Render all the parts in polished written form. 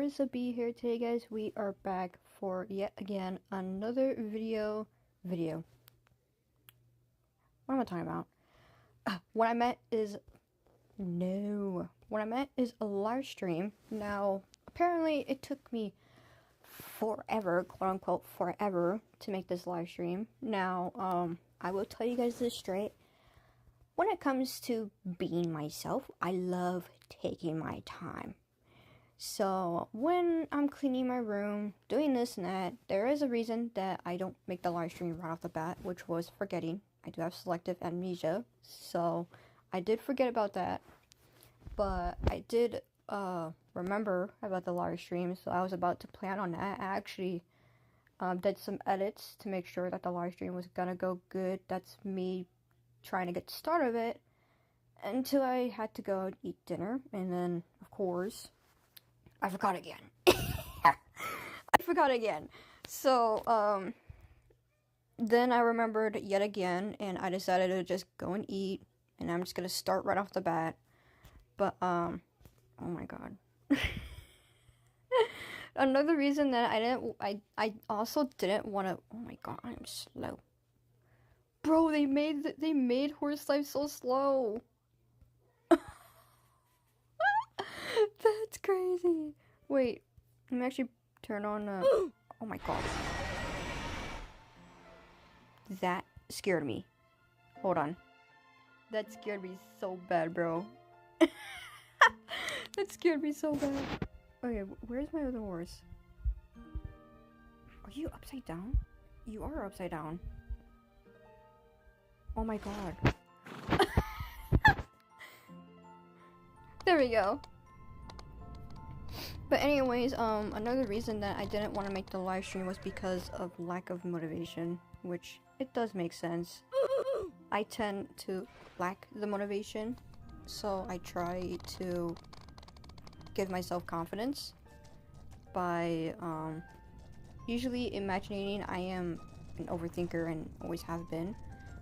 NSFW here today, guys. We are back for yet again another video. What am I talking about? What I meant is a live stream. Now, apparently it took me forever, quote unquote forever, to make this live stream. Now, I will tell you guys this straight. When it comes to being myself, I love taking my time. So when I'm cleaning my room, doing this and that, there is a reason that I don't make the live stream right off the bat, which was forgetting. I do have selective amnesia, so I did forget about that. But I did remember about the live stream, so I was about to plan on that. I actually did some edits to make sure that the live stream was gonna go good. That's me trying to get the start of it until I had to go and eat dinner, and then of course I forgot again. So then I remembered yet again, and I decided to just go and eat, and I'm just gonna start right off the bat. But oh my god. Another reason that I also didn't want to. Oh my god, I'm slow. Bro, they made horse life so slow. That's crazy. Wait, let me actually turn on. Oh my god, that scared me. Hold on, that scared me so bad, bro. That scared me so bad. Okay, where's my other horse? Are you upside down? You are upside down. Oh my god. There we go. But anyways, another reason that I didn't want to make the live stream was because of lack of motivation, which it does make sense. I tend to lack the motivation, so I try to give myself confidence by usually imagining. I am an overthinker and always have been.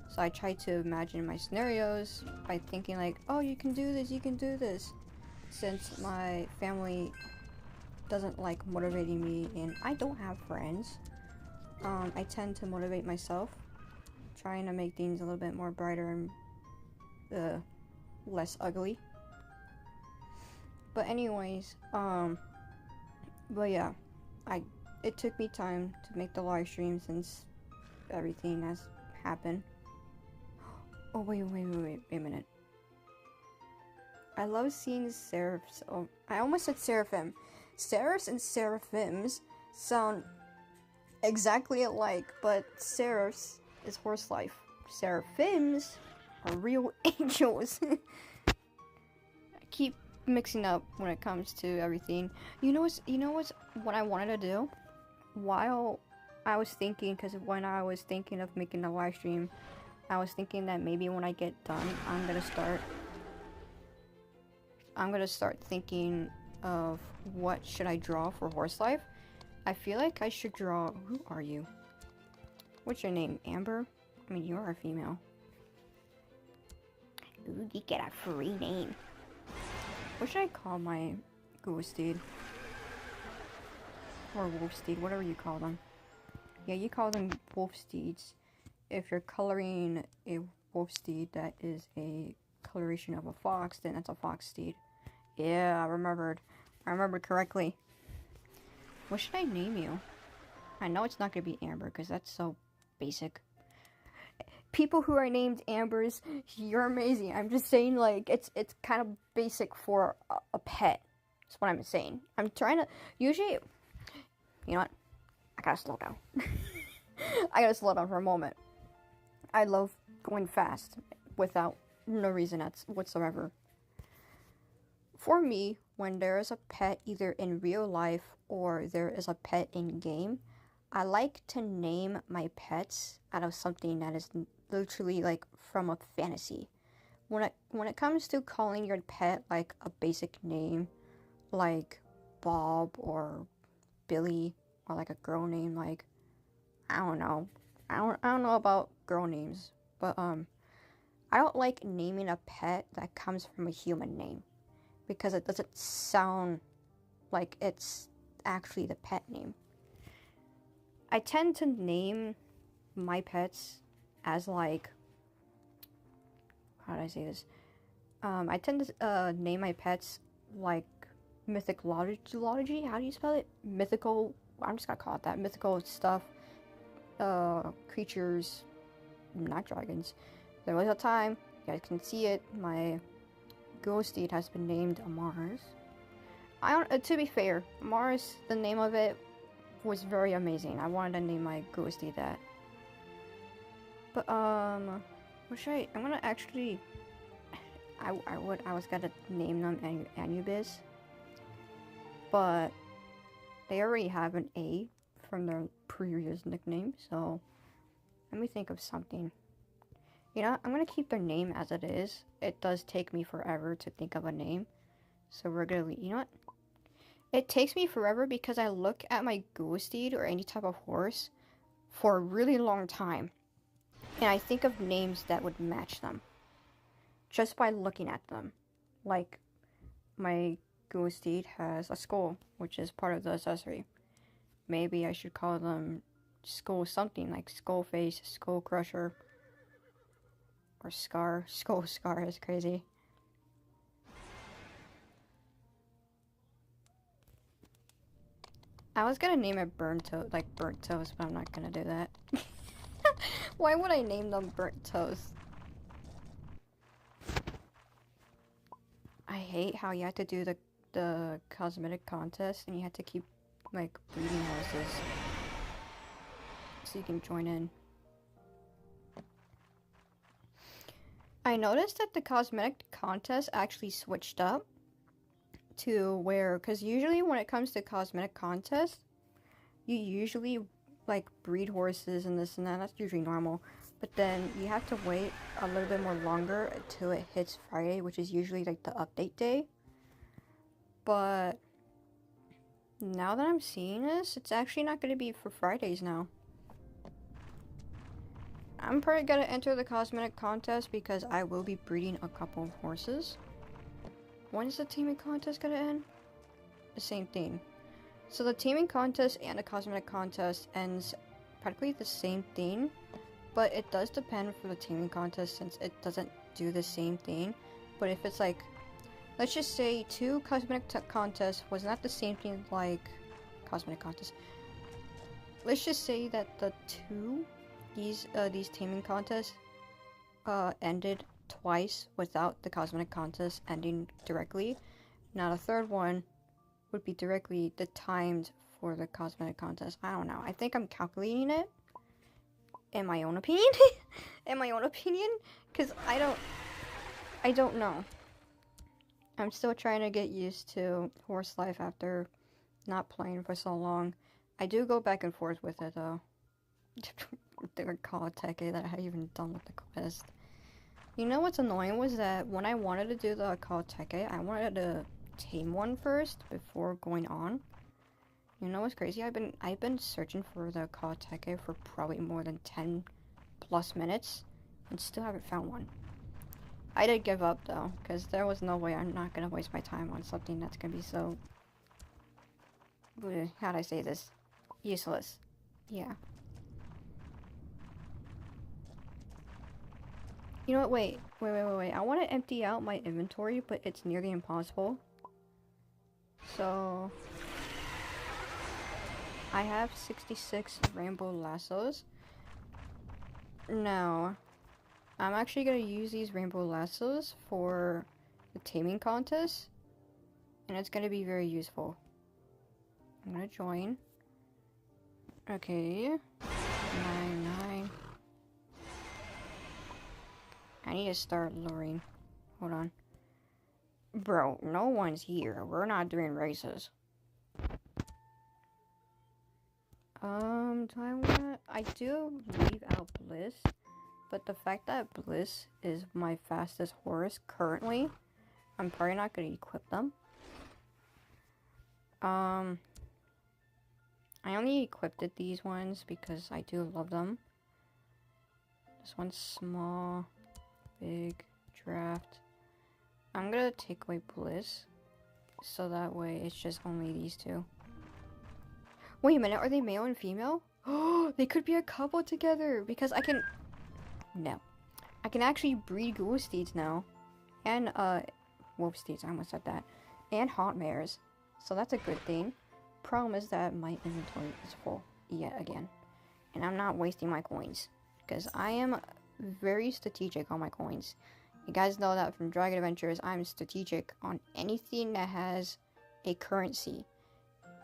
So I try to imagine my scenarios by thinking like, oh, you can do this. Since my family doesn't like motivating me and I don't have friends, I tend to motivate myself, trying to make things a little bit more brighter and less ugly. But anyways, but yeah, it took me time to make the live stream since everything has happened. Oh, wait a minute. I love seeing seraphs. Oh, I almost said seraphim. Seraphs and seraphims sound exactly alike, but seraphs is horse life. Seraphims are real angels. I keep mixing up when it comes to everything. You know what I wanted to do? While I was thinking, because when I was thinking of making a live stream, I was thinking that maybe when I get done, I'm gonna start thinking of what should I draw for horse life. I feel like I should draw. Who are you? What's your name? Amber? I mean, you are a female. Ooh, you get a free name. What should I call my goose steed? Or wolf steed, whatever you call them. Yeah, you call them wolf steeds. If you're coloring a wolf steed that is a coloration of a fox, then that's a fox steed. Yeah, I remembered correctly. What should I name you? I know it's not gonna be Amber, because that's so basic. People who are named Ambers, you're amazing. I'm just saying, like, it's kind of basic for a pet. That's what I'm saying. I'm trying to, usually, you know what? I gotta slow down. I gotta slow down for a moment. I love going fast without no reason whatsoever. For me, when there is a pet either in real life or there is a pet in game, I like to name my pets out of something that is literally like from a fantasy. When it comes to calling your pet like a basic name, like Bob or Billy, or like a girl name like, I don't know. I don't know about girl names, but I don't like naming a pet that comes from a human name, because it doesn't sound like it's actually the pet name. I tend to name my pets as like, how do I say this? I tend to name my pets like mythology. How do you spell it? Mythical. I'm just gonna call it that. Mythical stuff. Creatures, not dragons. There was a time, you guys can see it, my ghosted has been named Mars. I don't, to be fair, Mars, the name of it was very amazing. I wanted to name my ghosted that. But, what should I'm gonna actually, I was gonna name them Anubis, but they already have an A from their previous nickname, so let me think of something. You know, I'm gonna keep their name as it is. It does take me forever to think of a name, so we're gonna, you know what? It takes me forever because I look at my ghosted or any type of horse for a really long time, and I think of names that would match them just by looking at them. Like, my ghosted has a skull, which is part of the accessory. Maybe I should call them Skull something, like Skull Face, Skull Crusher, or Scar. Skull Scar is crazy. I was gonna name it Burnt Toast, like Burnt Toast, but I'm not gonna do that. Why would I name them Burnt Toast? I hate how you have to do the cosmetic contest and you have to keep like breeding horses so you can join in. I noticed that the cosmetic contest actually switched up to where, because usually when it comes to cosmetic contests, you usually like breed horses and this and that. That's usually normal, but then you have to wait a little bit more longer until it hits Friday, which is usually like the update day. But now that I'm seeing this, it's actually not going to be for Fridays now. I'm probably going to enter the cosmetic contest because I will be breeding a couple of horses. When's the teaming contest going to end? The same thing. So the teaming contest and the cosmetic contest ends practically the same thing, but it does depend for the teaming contest since it doesn't do the same thing. But if it's like, let's just say 2 cosmetic contests was not the same thing like cosmetic contests. Let's just say that the 2 these taming contests ended twice without the cosmetic contest ending directly. Now the third one would be directly the timed for the cosmetic contest. I don't know. I think I'm calculating it in my own opinion. In my own opinion, because I don't know. I'm still trying to get used to horse life after not playing for so long. I do go back and forth with it though. They were called Teke that I hadn't even done with the quest. You know what's annoying was that when I wanted to do the call Teke, I wanted to tame one first before going on. You know what's crazy? I've been searching for the call Teke for probably more than 10 plus minutes and still haven't found one. I did give up though, because there was no way I'm not gonna waste my time on something that's gonna be so, how'd I say this? Useless. Yeah. You know what, wait. I want to empty out my inventory, but it's nearly impossible. So, I have 66 rainbow lassos. Now, I'm actually going to use these rainbow lassos for the taming contest, and it's going to be very useful. I'm going to join. Okay. 9. I need to start luring. Hold on. Bro, no one's here. We're not doing races. Do I wanna... I do leave out Bliss, but the fact that Bliss is my fastest horse currently, I'm probably not gonna equip them. I only equipped these ones because I do love them. This one's small, big, draft. I'm gonna take away Bliss, so that way it's just only these 2. Wait a minute, are they male and female? Oh, they could be a couple together because I can... No. I can actually breed wolf steeds now. And, wolf steeds, I almost said that. And hot mares. So that's a good thing. Problem is that my inventory is full yet again. And I'm not wasting my coins. Because I am very strategic on my coins. You guys know that from Dragon Adventures, I'm strategic on anything that has a currency.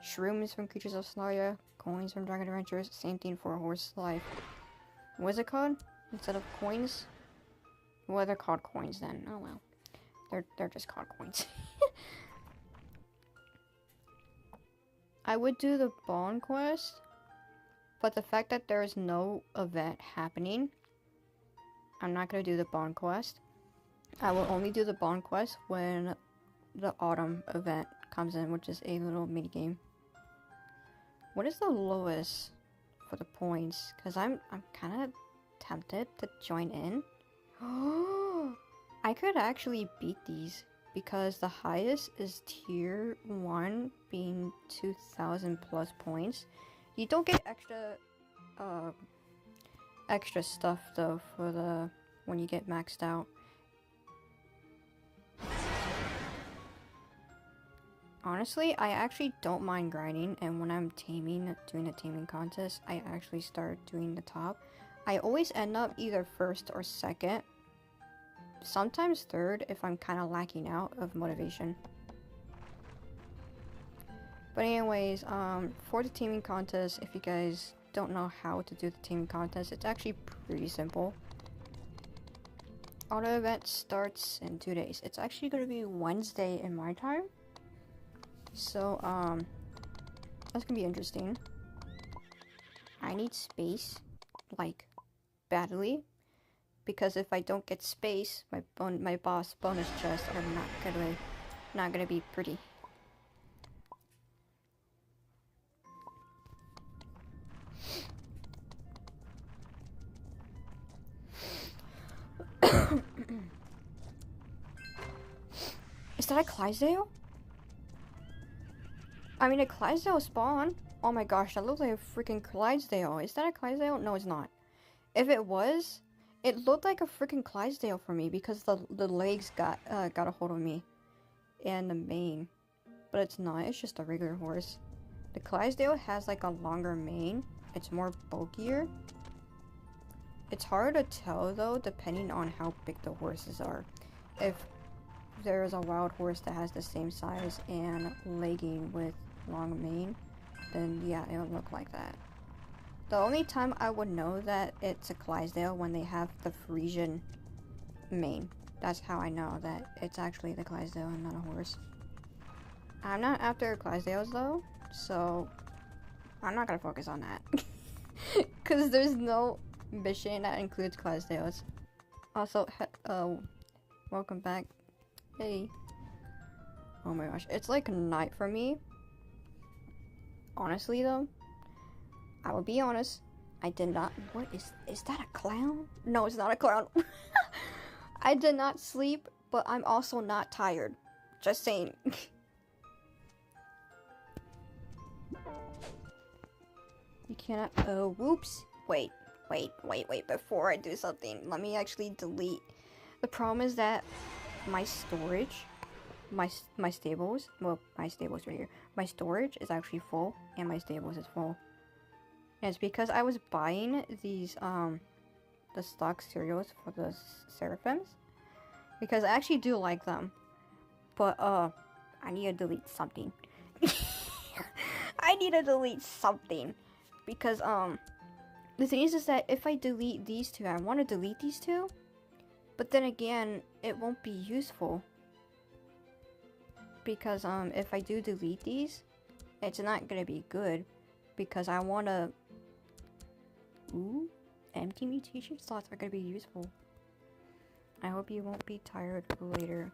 Shrooms from Creatures of Solaria, coins from Dragon Adventures, same thing for Horse Life. What is it called? Instead of coins? Well, they're called coins then. Oh well. They're just called coins. I would do the Bond quest, but the fact that there is no event happening, I'm not going to do the Bond quest. I will only do the Bond quest when the autumn event comes in, which is a little mini game. What is the lowest for the points? Because I'm kind of tempted to join in. Oh, I could actually beat these because the highest is tier 1 being 2,000 plus points. You don't get extra stuff though for the when you get maxed out. Honestly, I actually don't mind grinding, and when I'm doing a taming contest, I actually start doing the top. I always end up either first or second, sometimes third if I'm kind of lacking out of motivation. But anyways, for the taming contest, if you guys don't know how to do the taming contest, it's actually pretty simple. Auto event starts in 2 days. It's actually going to be Wednesday in my time. So, that's gonna be interesting. I need space, like, badly, because if I don't get space, my boss bonus chests are not gonna be pretty. Is that a Clydesdale? I mean, a Clydesdale spawn. Oh my gosh, that looks like a freaking Clydesdale. Is that a Clydesdale? No, it's not. If it was, it looked like a freaking Clydesdale for me because the legs got a hold of me, and the mane. But it's not. It's just a regular horse. The Clydesdale has like a longer mane. It's more bulkier. It's hard to tell though, depending on how big the horses are. If there's a wild horse that has the same size and legging with long mane, then yeah, it'll look like that. The only time I would know that it's a Clydesdale when they have the Frisian mane. That's how I know that it's actually the Clydesdale and not a horse. I'm not after Clydesdales though, so I'm not gonna focus on that. Because there's no mission that includes Clydesdales. Also, welcome back. Hey. Oh my gosh, it's like night for me. Honestly though, I will be honest, I did not— what is that a clown? No, it's not a clown. I did not sleep, but I'm also not tired. Just saying. You cannot— oh, whoops. Wait, before I do something, let me actually delete. The problem is that my storage, my stables, well, my stables right here, my storage is actually full, and my stables is full. And it's because I was buying these, the stock cereals for the Seraphims, because I actually do like them, but, I need to delete something. I need to delete something, because, the thing is that if I delete these two, I want to delete these two, but then again, it won't be useful. Because, if I do delete these, it's not gonna be good. Because I wanna— ooh, empty mutation slots are gonna be useful. I hope you won't be tired later.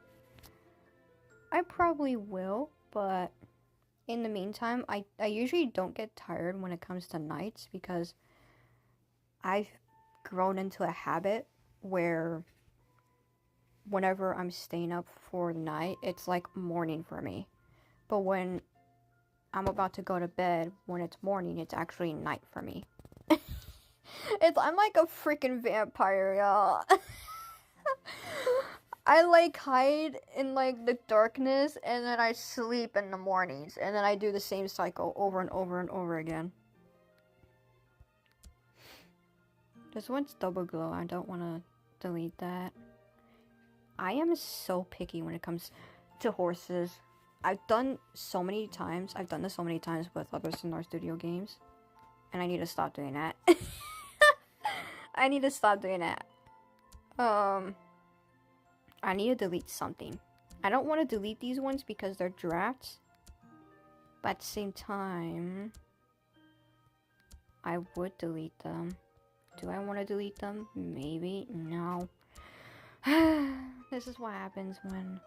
I probably will, but in the meantime, I usually don't get tired when it comes to nights, because I've grown into a habit where whenever I'm staying up for the night, it's like morning for me. But when I'm about to go to bed. When it's morning, it's actually night for me. I'm like a freaking vampire, y'all. I like hide in like the darkness, and then I sleep in the mornings, and then I do the same cycle over and over and over again. This one's double glow. I don't want to delete that. I am so picky when it comes to horses. I've done this so many times with other Sonar Studio games, and I need to stop doing that. I need to stop doing that. I need to delete something. I don't want to delete these ones because they're drafts, but at the same time, I would delete them. Do I want to delete them? Maybe. No. This is what happens when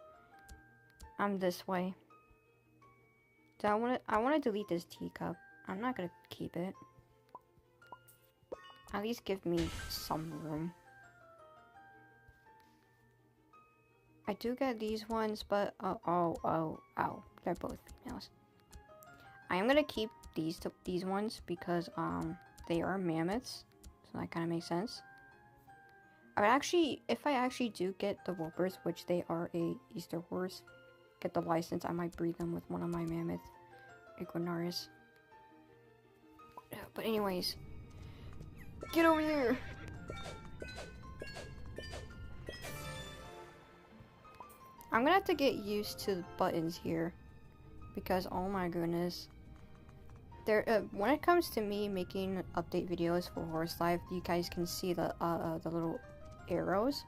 I'm this way. Do I want to delete this teacup. I'm not gonna keep it. At least give me some room. I do get these ones, but oh, they're both females. I am gonna keep these ones because they are mammoths, so that kind of makes sense. If I actually do get the whoopers, which they are a Easter horse, get the license, I might breed them with one of my mammoth iguanaris. But anyways, get over here. I'm gonna have to get used to the buttons here, because oh my goodness, when it comes to me making update videos for Horse Life, you guys can see the little arrows,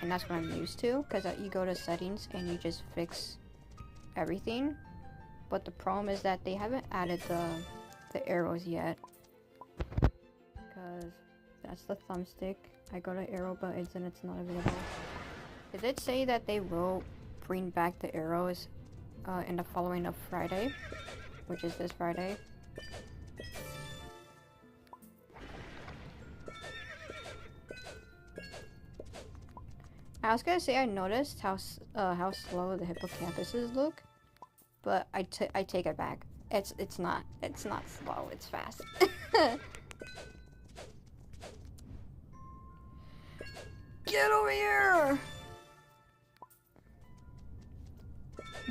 and that's what I'm used to, because you go to settings and you just fix everything. But the problem is that they haven't added the arrows yet, because that's the thumbstick. I go to arrow buttons and it's not available. They did say that they will bring back the arrows in the following of Friday, which is this Friday. I was gonna say I noticed how slow the hippocampuses look, but I take it back. It's not slow. It's fast. Get over here!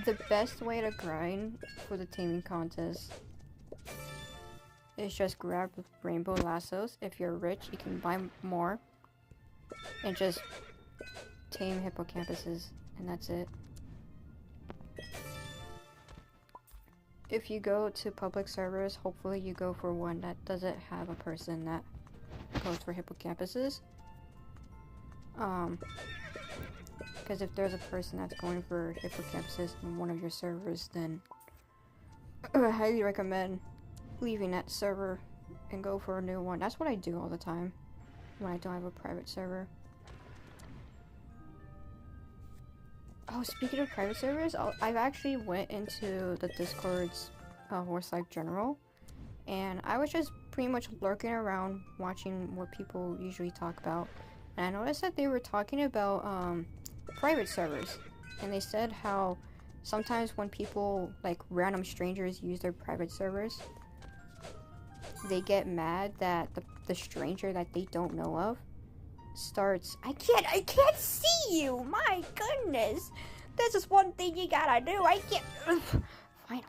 The best way to grind for the taming contest is just grab rainbow lassos. If you're rich, you can buy more and just tame hippocampuses, and that's it. If you go to public servers, hopefully you go for one that doesn't have a person that goes for hippocampuses. Because if there's a person that's going for hippocampuses in one of your servers, then I highly recommend leaving that server and go for a new one. That's what I do all the time when I don't have a private server. Oh, speaking of private servers, I've actually went into the Discord's Horse Life General, and I was just pretty much lurking around watching what people usually talk about, and I noticed that they were talking about private servers, and they said how sometimes when people, like random strangers, use their private servers, they get mad that the stranger that they don't know of starts, I can't see you, my goodness, this is one thing you gotta do, I can't. Finally.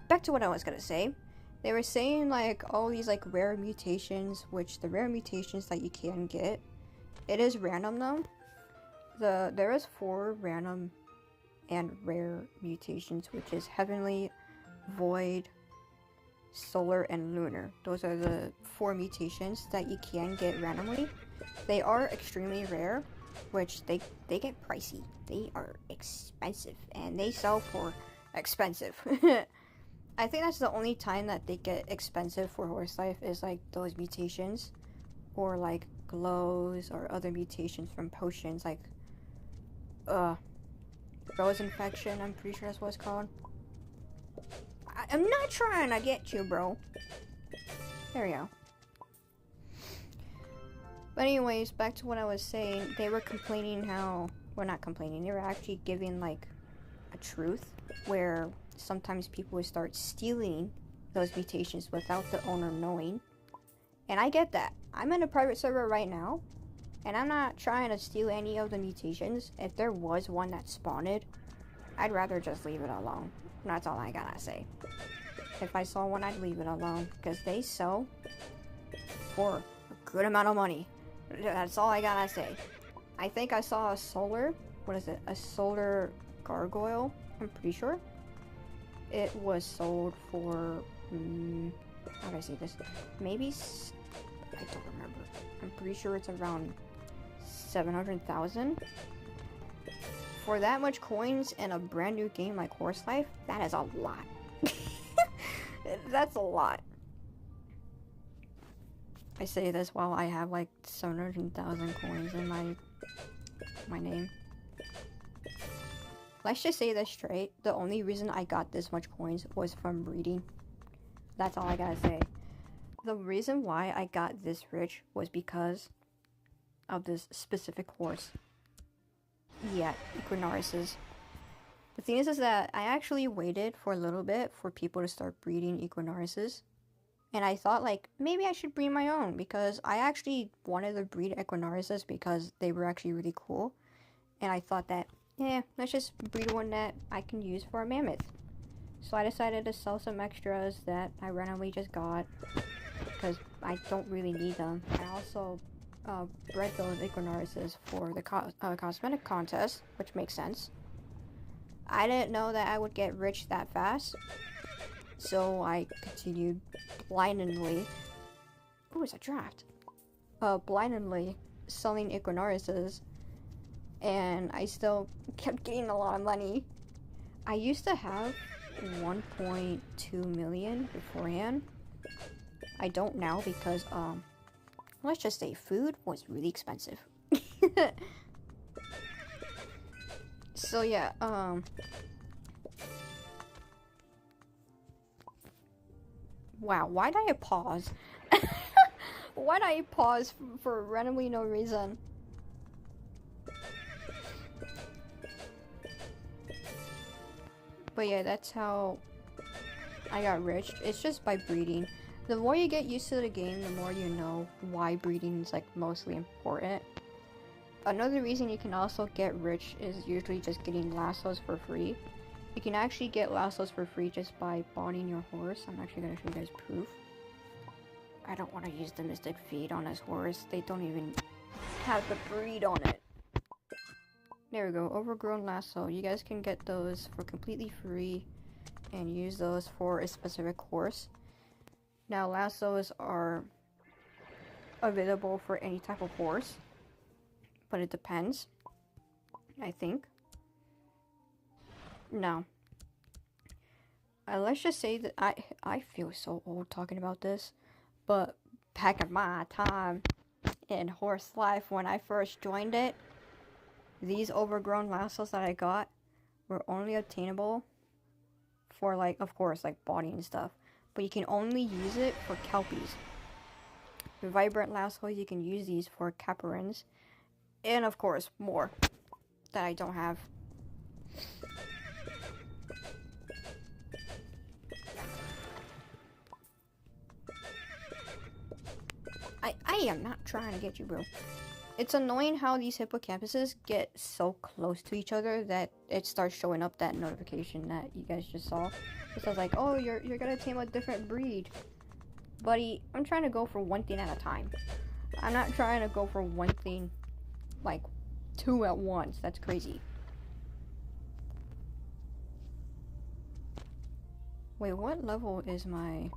Back to what I was gonna say. They were saying like all these like rare mutations, which the rare mutations that you can get, it is random though. There is 4 random and rare mutations, which is Heavenly, Void, Solar, and Lunar. Those are the 4 mutations that you can get randomly. They are extremely rare, which they get pricey. They are expensive, and they sell for expensive. I think that's the only time that they get expensive for Horse Life is like those mutations, or like glows or other mutations from potions, like rose infection. I'm pretty sure that's what it's called. I'm not trying to get you, bro. There we go. But anyways, back to what I was saying. They were complaining how, well, not complaining, they were actually giving like a truth where sometimes people would start stealing those mutations without the owner knowing. And I get that. I'm in a private server right now, and I'm not trying to steal any of the mutations. If there was one that spawned, I'd rather just leave it alone. That's all I gotta say. If I saw one, I'd leave it alone, because they sell for a good amount of money. That's all I gotta say. I think I saw a solar, what is it? A solar gargoyle, I'm pretty sure. It was sold for, how do I say this? Maybe, I don't remember. I'm pretty sure it's around 700,000. For that much coins in a brand new game like Horse Life, that is a lot. That's a lot. I say this while I have like 700,000 coins in my name. Let's just say this straight. The only reason I got this much coins was from breeding. That's all I gotta say. The reason why I got this rich was because of this specific horse. Yeah, Equinoruses. The thing is that I actually waited for a little bit for people to start breeding Equinoruses. And I thought, like, maybe I should breed my own, because I actually wanted to breed Equinoruses because they were actually really cool. And I thought that, yeah, let's just breed one that I can use for a mammoth. So I decided to sell some extras that I randomly just got, because I don't really need them. I also bred those Equinoruses for the cosmetic contest, which makes sense. I didn't know that I would get rich that fast, so I continued blindly. Oh, it's a draft. Blindly selling Equinoruses, and I still kept getting a lot of money. I used to have 1.2 million beforehand. I don't now because let's just say food was really expensive. So yeah, wow, why did I pause? Why did I pause for randomly no reason? But yeah, that's how I got rich. It's just by breeding. The more you get used to the game, the more you know why breeding is like mostly important. Another reason you can also get rich is usually just getting lassos for free. You can actually get lassos for free just by bonding your horse. I'm actually going to show you guys proof. I don't want to use the mystic feed on this horse. They don't even have the breed on it. There we go, overgrown lasso. You guys can get those for completely free and use those for a specific horse. Now lassos are available for any type of horse, but it depends, I think. Now, let's just say that I feel so old talking about this, but back in my time in Horse Life, when I first joined it, these overgrown lassos that I got were only obtainable for, like, of course, like body and stuff, but you can only use it for kelpies. The vibrant lassos, you can use these for caparins, and of course more that I don't have. I am not trying to get you, bro. It's annoying how these hippocampuses get so close to each other that it starts showing up that notification that you guys just saw. It says like, oh, you're gonna tame a different breed. Buddy, I'm trying to go for one thing at a time. I'm not trying to go for one thing, like, two at once. That's crazy. Wait, what level is my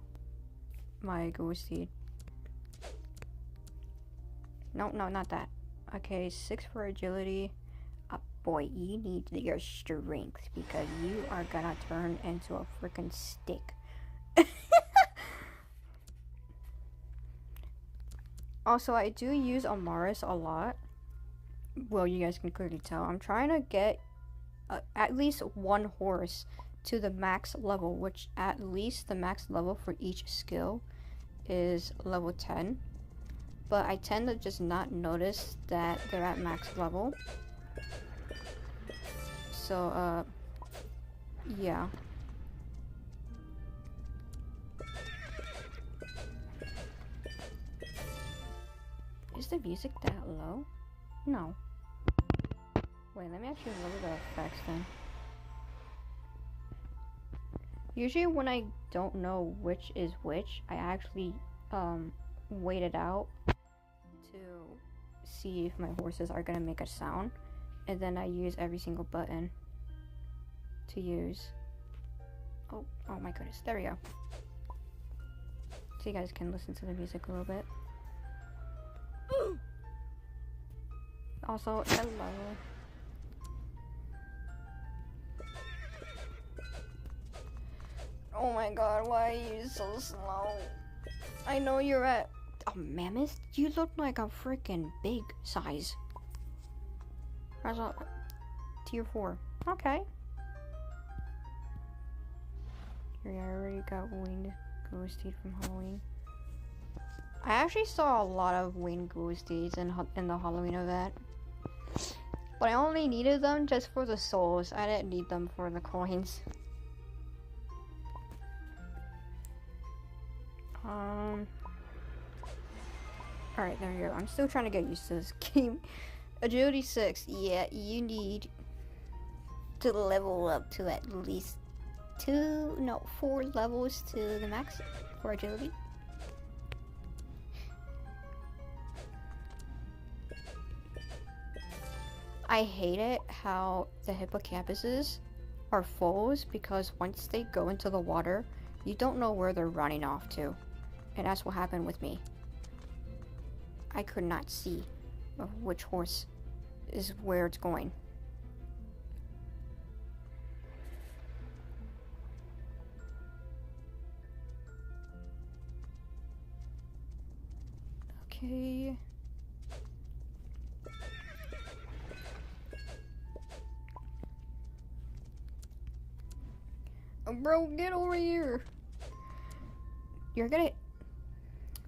ghost seed? No, not that. Okay, 6 for agility. Boy, you need your strength because you are gonna turn into a freaking stick. Also, I do use Amaris a lot. Well, you guys can clearly tell. I'm trying to get at least one horse to the max level, which at least the max level for each skill is level 10. But I tend to just not notice that they're at max level. So, yeah. the music that low? No. Wait, let me actually lower the effects then. Usually when I don't know which is which, I actually wait it out to see if my horses are gonna make a sound, and then I use every single button to use. Oh my goodness, there we go. So you guys can listen to the music a little bit. Also, hello. Oh my god, why are you so slow? I know you're at a mammoth. You look like a freaking big size. That's a tier 4. Okay. Here, I already got winged ghosties from Halloween. I actually saw a lot of winged ghosties in the Halloween event. But I only needed them just for the souls. I didn't need them for the coins. Alright, there we go. I'm still trying to get used to this game. Agility 6. Yeah, you need to level up to at least 4 levels to the max for agility. I hate it how the hippocampuses are foes, because once they go into the water, you don't know where they're running off to. And that's what happened with me. I could not see which horse is where it's going. Okay. Oh, bro, get over here. You're gonna...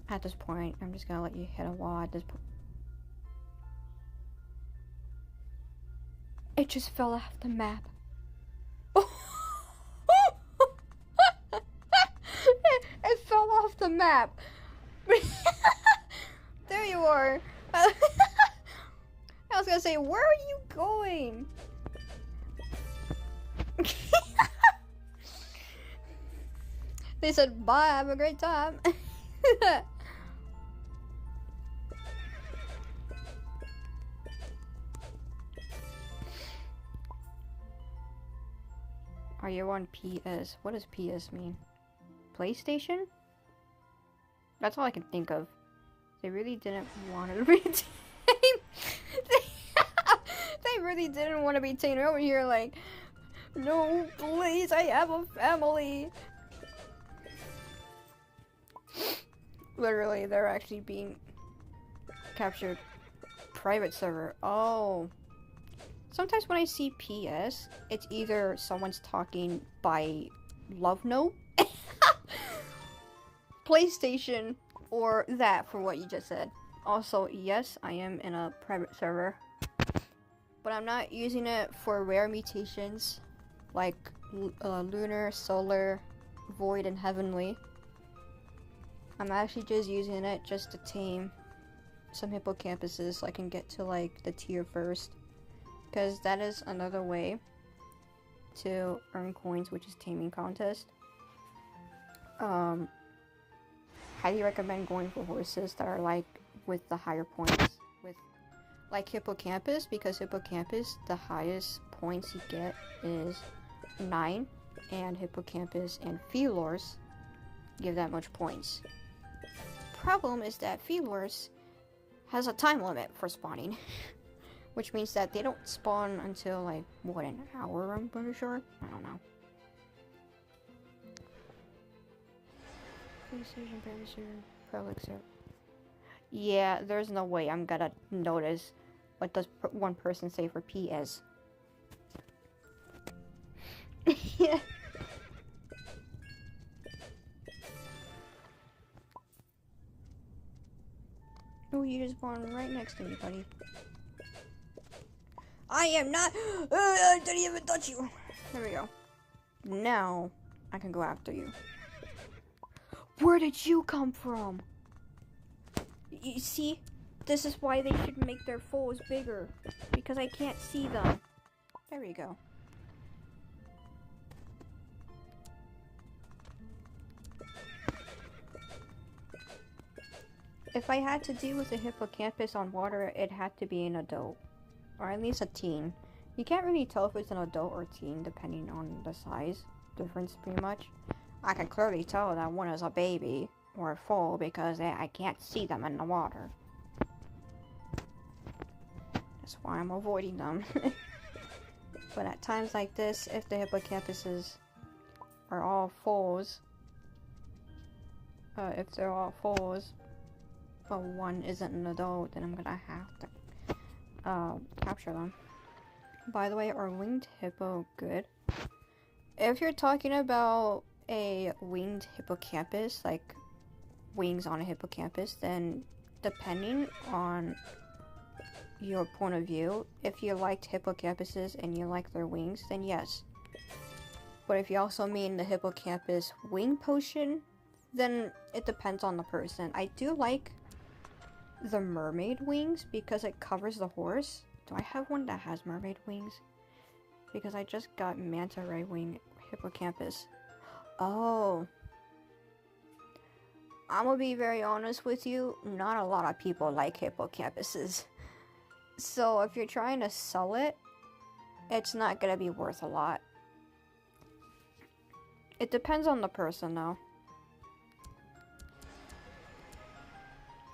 At this point, I'm just gonna let you hit a wall at this point. It just fell off the map. It fell off the map. There you are. I was gonna say, where are you going? They said, bye, have a great time. Are you on PS? What does PS mean? PlayStation? That's all I can think of. They really didn't want to be tamed. They really didn't want to be tamed over here, like, no, please, I have a family. Literally, they're actually being captured. Private server. Oh. Sometimes when I see PS, it's either someone's talking by love note, PlayStation, or that for what you just said. Also, yes, I am in a private server, but I'm not using it for rare mutations like Lunar, Solar, Void, and Heavenly. I'm actually just using it just to tame some hippocampuses so I can get to like the tier first. Because that is another way to earn coins, which is taming contest. Highly recommend going for horses that are like with the higher points. With like hippocampus, because hippocampus, the highest points you get is 9. And hippocampus and Felors give that much points. Problem is that Felors has a time limit for spawning. Which means that they don't spawn until, like, what, an hour, I'm pretty sure? I don't know. Yeah, there's no way I'm gonna notice what does one person say for PS. Yeah. Oh, you just spawned right next to me, buddy. I am not. I didn't even touch you. There we go. Now I can go after you. Where did you come from? You see, This is why they should make their foals bigger. Because I can't see them. There we go. If I had to deal with a hippocampus on water, it had to be an adult. Or at least a teen. You can't really tell if it's an adult or teen depending on the size difference pretty much. I can clearly tell that one is a baby or a foal because I can't see them in the water. That's why I'm avoiding them. But at times like this, if the hippocampuses are all foals, if they're all foals, but one isn't an adult, then I'm gonna have to capture them. By the way, are winged hippo good? If you're talking about a winged hippocampus, like wings on a hippocampus, then depending on your point of view, if you liked hippocampuses and you like their wings, then yes. But if you also mean the hippocampus wing potion, then it depends on the person. I do like the mermaid wings because it covers the horse. Do I have one that has mermaid wings? Because I just got manta ray wing hippocampus. Oh. I'm gonna be very honest with you, not a lot of people like hippocampuses. So if you're trying to sell it, it's not gonna be worth a lot. It depends on the person though.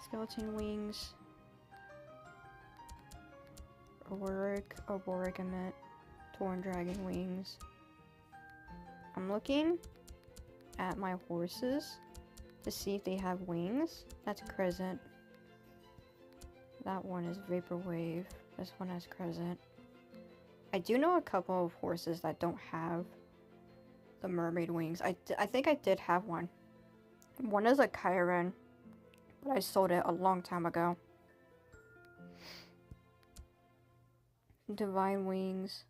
Skeleton wings. Auric, I meant. Torn dragon wings. I'm looking at my horses to see if they have wings. That's crescent. That one is vaporwave. This one has crescent. I do know a couple of horses that don't have the mermaid wings. I think I did have one. One is a Chiron, but I sold it a long time ago. Divine wings.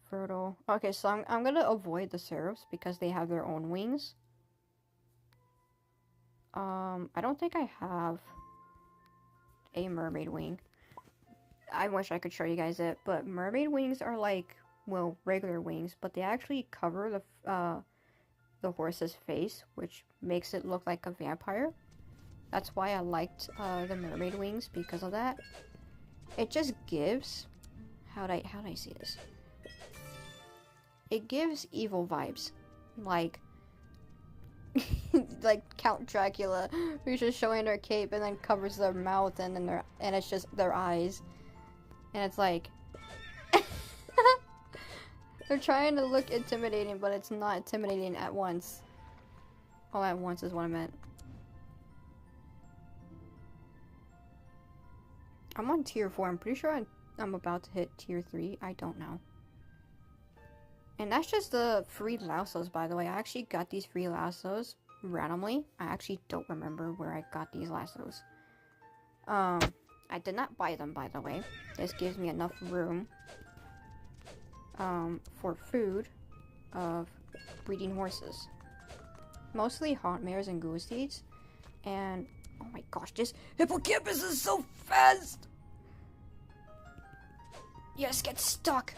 Fertile. Okay, so I'm gonna avoid the seraphs because they have their own wings. I don't think I have a mermaid wing. I wish I could show you guys it, but mermaid wings are like, well, regular wings, but they actually cover the horse's face, which makes it look like a vampire. That's why I liked the mermaid wings, because of that. It just gives, how'd I say this? It gives evil vibes, like like Count Dracula, who's just showing their cape and then covers their mouth and then and it's just their eyes, and it's like they're trying to look intimidating, but it's not intimidating at once. All at once is what I meant. I'm on tier 4. I'm pretty sure I'm about to hit tier 3. I don't know. And that's just the free lassos, by the way. I actually got these free lassos randomly. I actually don't remember where I got these lassos. I did not buy them, by the way. This gives me enough room for food of breeding horses. Mostly haunt mares and goose steeds. And oh my gosh, this hippocampus is so fast! Yes, get stuck!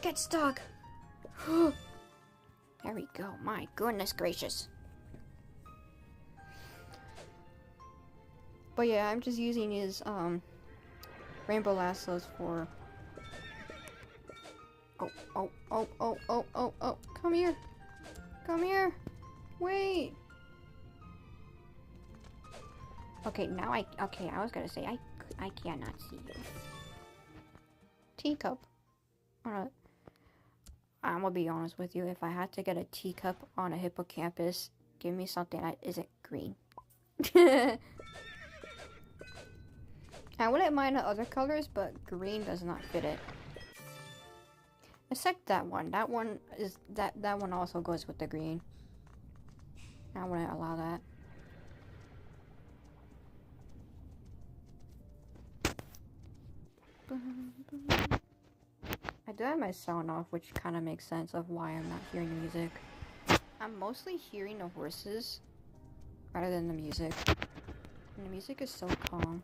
Get stuck! There we go. My goodness gracious. But yeah, I'm just using his rainbow lassos for oh, come here. Come here. Wait. Okay, now I was gonna say I cannot see you. Teacup. Alright. I'm gonna be honest with you, if I had to get a teacup on a hippocampus, give me something that isn't green. I wouldn't mind the other colors, but green does not fit it. Except that one. That one is that one also goes with the green. I wouldn't allow that. I do have my sound off, which kind of makes sense of why I'm not hearing music. I'm mostly hearing the horses rather than the music. And the music is so calm.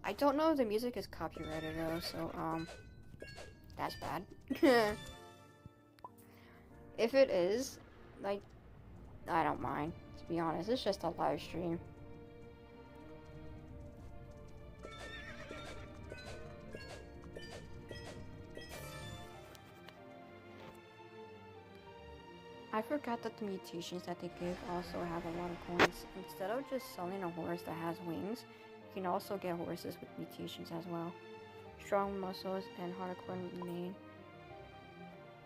I don't know if the music is copyrighted though, so that's bad. If it is, like, I don't mind, to be honest. It's just a live stream. I forgot that the mutations that they give also have a lot of coins. Instead of just selling a horse that has wings, you can also get horses with mutations as well. Strong muscles and hardcore mane.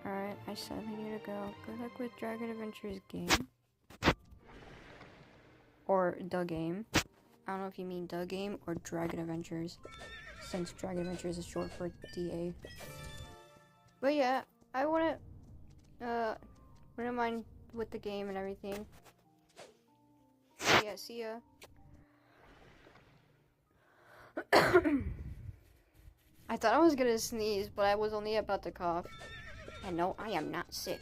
Alright, I said we need to go. Good luck with Dragon Adventures game. Or the game. I don't know if you mean the game or Dragon Adventures, since Dragon Adventures is short for DA. But yeah, I wouldn't mind with the game and everything. Yeah, see ya. I thought I was gonna sneeze, but I was only about to cough. And no, I am not sick.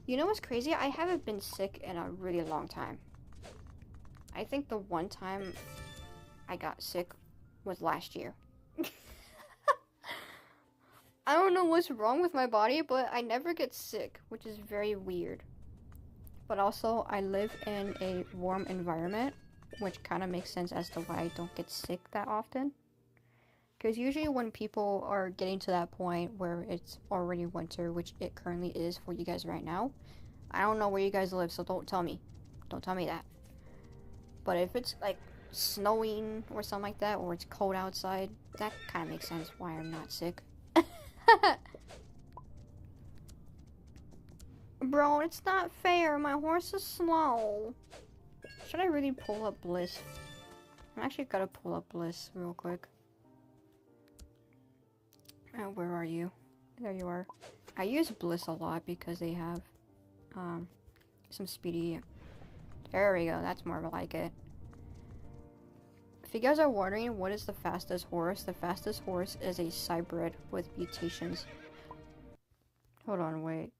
You know what's crazy? I haven't been sick in a really long time. I think the one time I got sick was last year. I don't know what's wrong with my body, but I never get sick, which is very weird. But also, I live in a warm environment, which kind of makes sense as to why I don't get sick that often. Because usually when people are getting to that point where it's already winter, which it currently is for you guys right now, I don't know where you guys live, so don't tell me. Don't tell me that. But if it's like snowing or something like that, or it's cold outside, that kind of makes sense why I'm not sick. Bro, it's not fair. My horse is slow. Should I really pull up Bliss? I'm actually gotta pull up Bliss real quick. Where are you? There you are. I use Bliss a lot because they have some speedy. There we go. That's more like it. If you guys are wondering what is the fastest horse is a hybrid with mutations. Hold on, wait.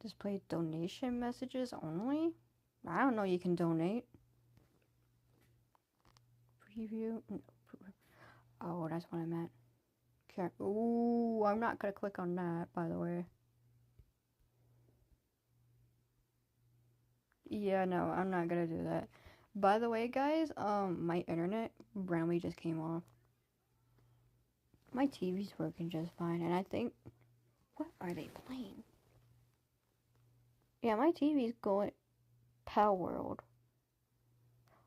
Display donation messages only? I don't know you can donate. Preview. Oh, that's what I meant. Okay. Ooh, I'm not gonna click on that, by the way. Yeah, no, I'm not gonna do that. By the way, guys, my internet randomly just came off. My TV's working just fine, and I think... What are they playing? Yeah, my TV's going... Power World.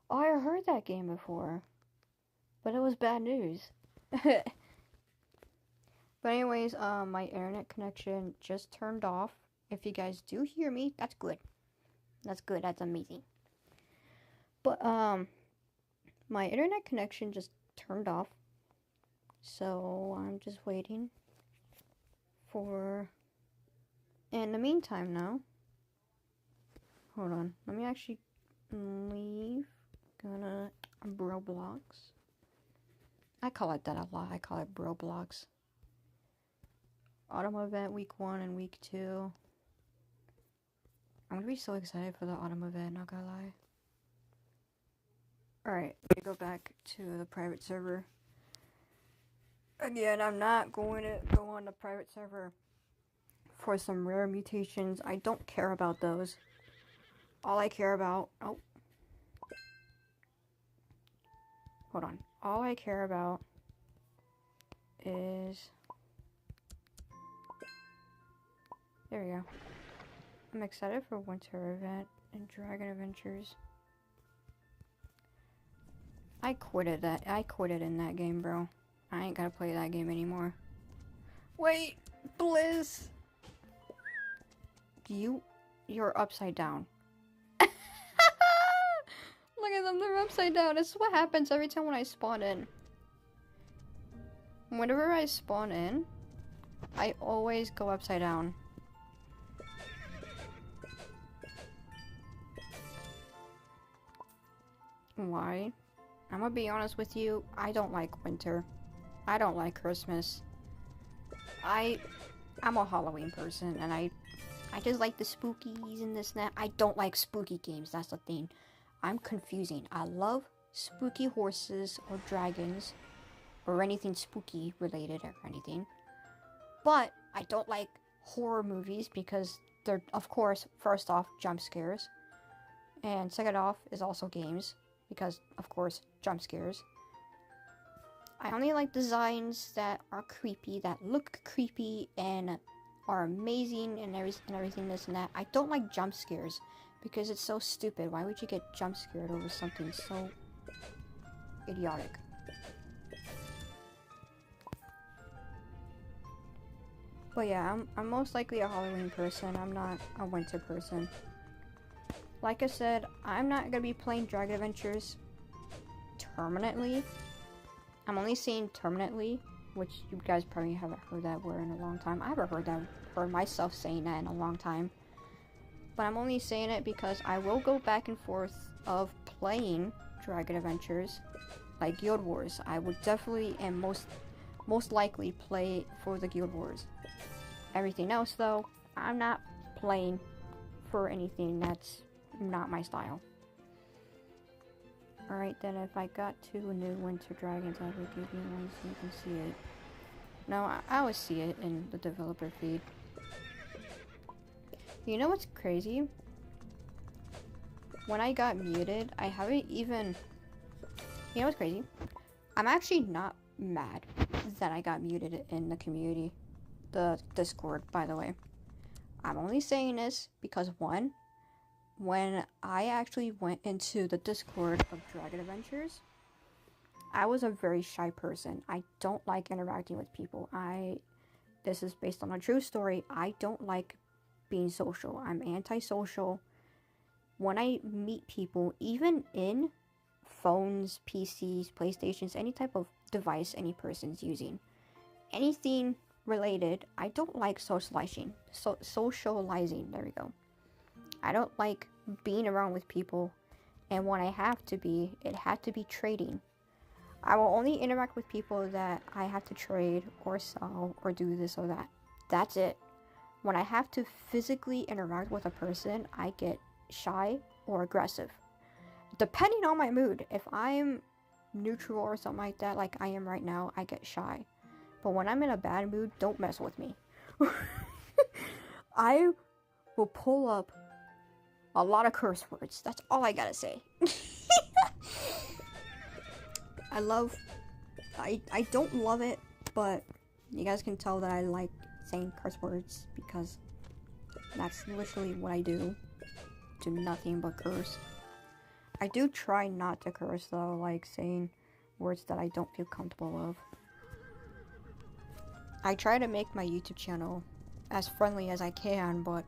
Oh, I heard that game before. But it was bad news. But anyways, my internet connection just turned off. If you guys do hear me, that's good. That's good, that's amazing. But, my internet connection just turned off. So, I'm just waiting for... In the meantime now... Hold on, let me actually leave. Gonna... Roblox. I call it that a lot. I call it Roblox. Autumn event week 1 and week 2. I'm gonna be so excited for the autumn event, not gonna lie. Alright, let me go back to the private server. Again, I'm not going to go on the private server for some rare mutations. I don't care about those. All I care about... Oh. Hold on. All I care about is... There we go. I'm excited for Winter Event and Dragon Adventures. I quitted in that game, bro. I ain't gotta play that game anymore. Wait! Bliss! You're upside down. Look at them, they're upside down. This is what happens every time when I spawn in. Whenever I spawn in, I always go upside down. Why? I'm gonna be honest with you, I don't like winter. I don't like Christmas. I'm a Halloween person, and I I just like the spookies and this and that. I don't like spooky games, that's the thing. I'm confusing. I love spooky horses or dragons or anything spooky related or anything. But I don't like horror movies because they're, of course, first off, jump scares. And second off is also games because, of course, jump scares. I only like designs that are creepy, that look creepy and are amazing and everything this and that. I don't like jump scares because it's so stupid. Why would you get jump scared over something so idiotic? But yeah, I'm most likely a Halloween person. I'm not a winter person. Like I said, I'm not gonna be playing Dragon Adventures permanently. I'm only saying permanently, which you guys probably haven't heard that word in a long time. I haven't heard myself saying that in a long time. But I'm only saying it because I will go back and forth of playing Dragon Adventures, like Guild Wars. I would definitely and most likely play for the Guild Wars. Everything else, though, I'm not playing for anything that's not my style. Alright, then if I got 2 new winter dragons, I would give you one so you can see it. No, I always see it in the developer feed. You know what's crazy? When I got muted, I haven't even... You know what's crazy? I'm actually not mad that I got muted in the community. The Discord, by the way. I'm only saying this because, one, when I actually went into the Discord of Dragon Adventures, I was a very shy person. I don't like interacting with people. This is based on a true story. I don't like being social. I'm antisocial. When I meet people, even in phones, PCs, PlayStations, any type of device any person's using, anything related, I don't like socializing. Socializing, there we go. I don't like being around with people, and when I have to be, it had to be trading. I will only interact with people that I have to trade or sell or do this or that. That's it. When I have to physically interact with a person, I get shy or aggressive. Depending on my mood. If I'm neutral or something like that, like I am right now, I get shy. But when I'm in a bad mood, don't mess with me. I will pull up a lot of curse words. That's all I gotta say. I don't love it, but you guys can tell that I like saying curse words because that's literally what I do. Do nothing but curse. I do try not to curse though, like saying words that I don't feel comfortable of. I try to make my YouTube channel as friendly as I can, but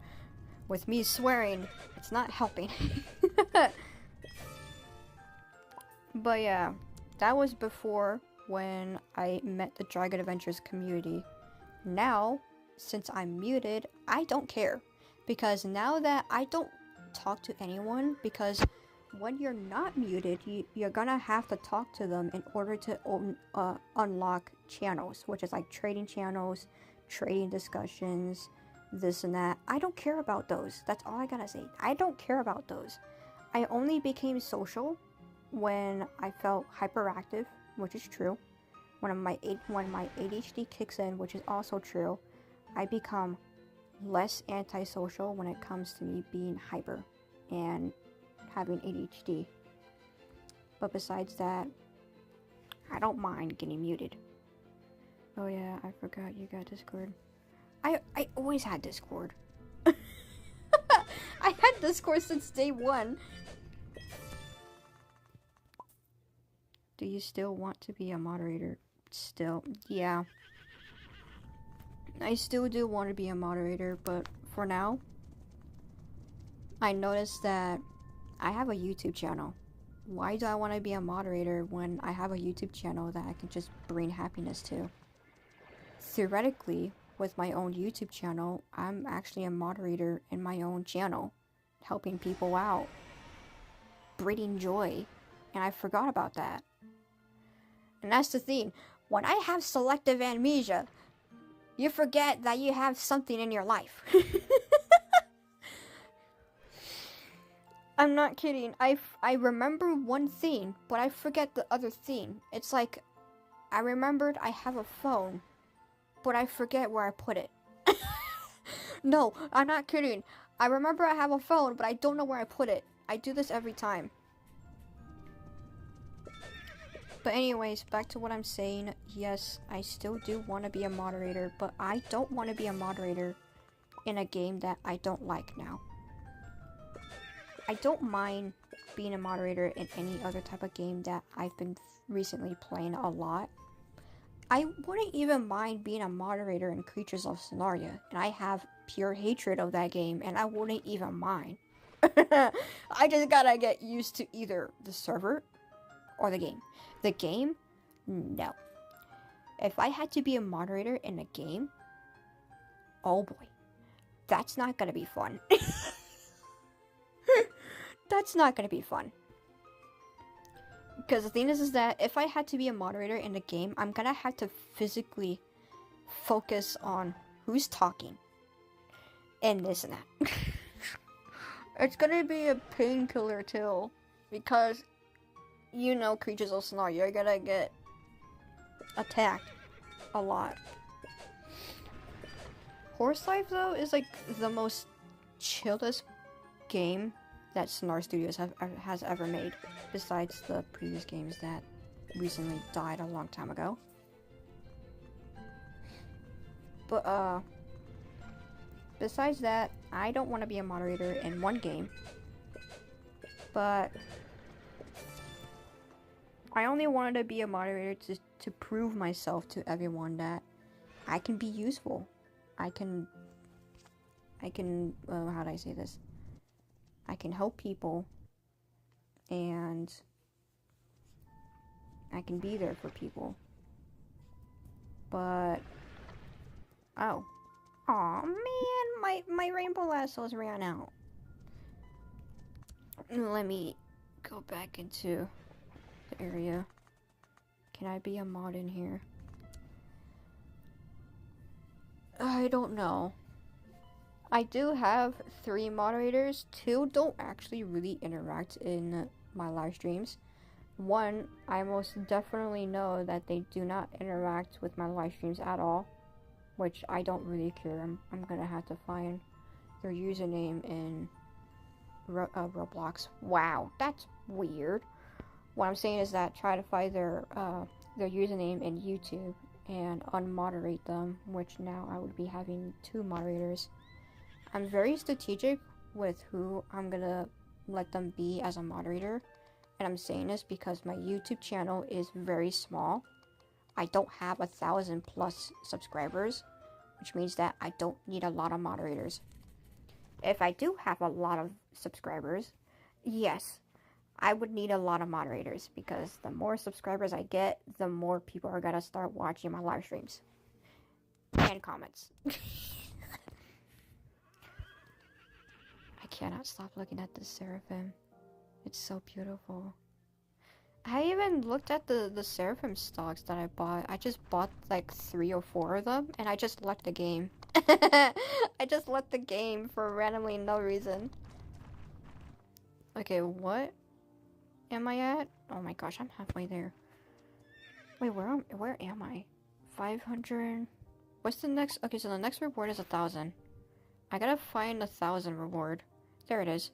with me swearing, it's not helping. But yeah, that was before when I met the Dragon Adventures community. Now, since I'm muted, I don't care. Because now that I don't talk to anyone, because when you're not muted, you're gonna have to talk to them in order to unlock channels, which is like trading channels, trading discussions, this and that. I don't care about those. That's all I gotta say. I don't care about those. I only became social when I felt hyperactive, which is true. When my ADHD kicks in, which is also true, I become less antisocial when it comes to me being hyper and having ADHD. But besides that, I don't mind getting muted. Oh yeah, I forgot you got Discord. I always had Discord. I had Discord since day one. Do you still want to be a moderator? Still, yeah. I still do want to be a moderator, but for now, I noticed that I have a YouTube channel. Why do I want to be a moderator when I have a YouTube channel that I can just bring happiness to? Theoretically, with my own YouTube channel, I'm actually a moderator in my own channel, helping people out, bringing joy, and I forgot about that. And that's the thing, when I have selective amnesia, you forget that you have something in your life. I'm not kidding. I remember one scene, but I forget the other scene. It's like, I remembered I have a phone, but I forget where I put it. No, I'm not kidding. I remember I have a phone, but I don't know where I put it. I do this every time. But anyways, back to what I'm saying. Yes, I still do want to be a moderator, but I don't want to be a moderator in a game that I don't like now. I don't mind being a moderator in any other type of game that I've been recently playing a lot. I wouldn't even mind being a moderator in Creatures of Sonaria, and I have pure hatred of that game, and I wouldn't even mind. I just gotta get used to either the server or the game. The game? No. If I had to be a moderator in a game, oh boy, that's not gonna be fun. That's not gonna be fun. Because the thing is that if I had to be a moderator in a game, I'm gonna have to physically focus on who's talking and this and that. It's gonna be a painkiller too, because you know, Creatures of Sonaria, you're gonna get attacked a lot. Horse Life though is like the most chillest game that Sonar Studios has ever made, besides the previous games that recently died a long time ago. But besides that, I don't want to be a moderator in one game, but I only wanted to be a moderator to prove myself to everyone that I can be useful. I can how do I say this? I can help people, and I can be there for people. But oh man, my rainbow lassos ran out. Let me go back into the area. Can I be a mod in here? I don't know. I do have 3 moderators. 2 don't actually really interact in my live streams. 1, I most definitely know that they do not interact with my live streams at all, which I don't really care. I'm gonna have to find their username in Roblox. Wow, that's weird. What I'm saying is that try to find their username in YouTube and unmoderate them, which now I would be having 2 moderators. I'm very strategic with who I'm gonna let them be as a moderator, and I'm saying this because my YouTube channel is very small. I don't have 1,000+ subscribers, which means that I don't need a lot of moderators. If I do have a lot of subscribers, yes, I would need a lot of moderators, because the more subscribers I get, the more people are gonna start watching my live streams and comments. I cannot stop looking at this seraphim. It's so beautiful. I even looked at the seraphim stocks that I bought. I just bought like 3 or 4 of them, and I just left the game. I just left the game for randomly no reason. Okay, what am I at? Oh my gosh, I'm halfway there. Wait, where am I? 500. What's the next? Okay, so the next reward is 1,000. I gotta find 1,000 reward. There it is.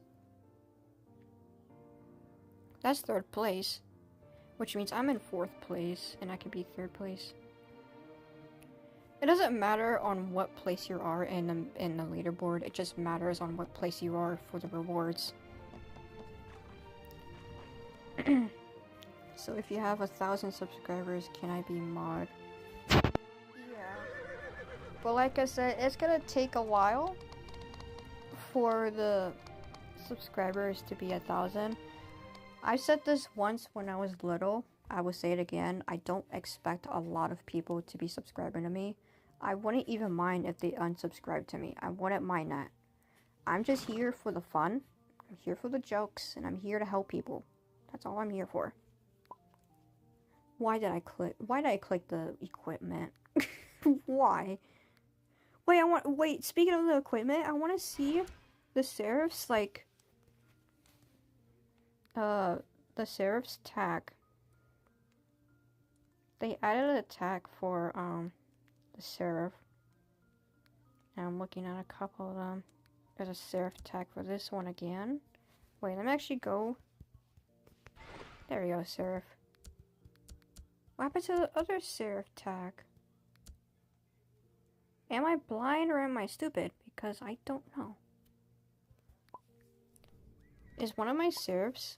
That's 3rd place, which means I'm in 4th place, and I can be 3rd place. It doesn't matter on what place you are in the leaderboard. It just matters on what place you are for the rewards. So if you have 1,000 subscribers, can I be mod? Yeah. But like I said, it's gonna take a while for the subscribers to be 1,000. I said this once when I was little. I will say it again. I don't expect a lot of people to be subscribing to me. I wouldn't even mind if they unsubscribe to me. I wouldn't mind that. I'm just here for the fun. I'm here for the jokes, and I'm here to help people. That's all I'm here for. Why did I click the equipment? Why? Wait, speaking of the equipment, I want to see the seraphs, like, the Seraph's tag. They added a tag for the Seraph. Now I'm looking at a couple of them. There's a Seraph tag for this one again. Wait, let me actually go. There we go, Seraph. What happened to the other Seraph tag? Am I blind or am I stupid? Because I don't know. Is one of my Seraphs,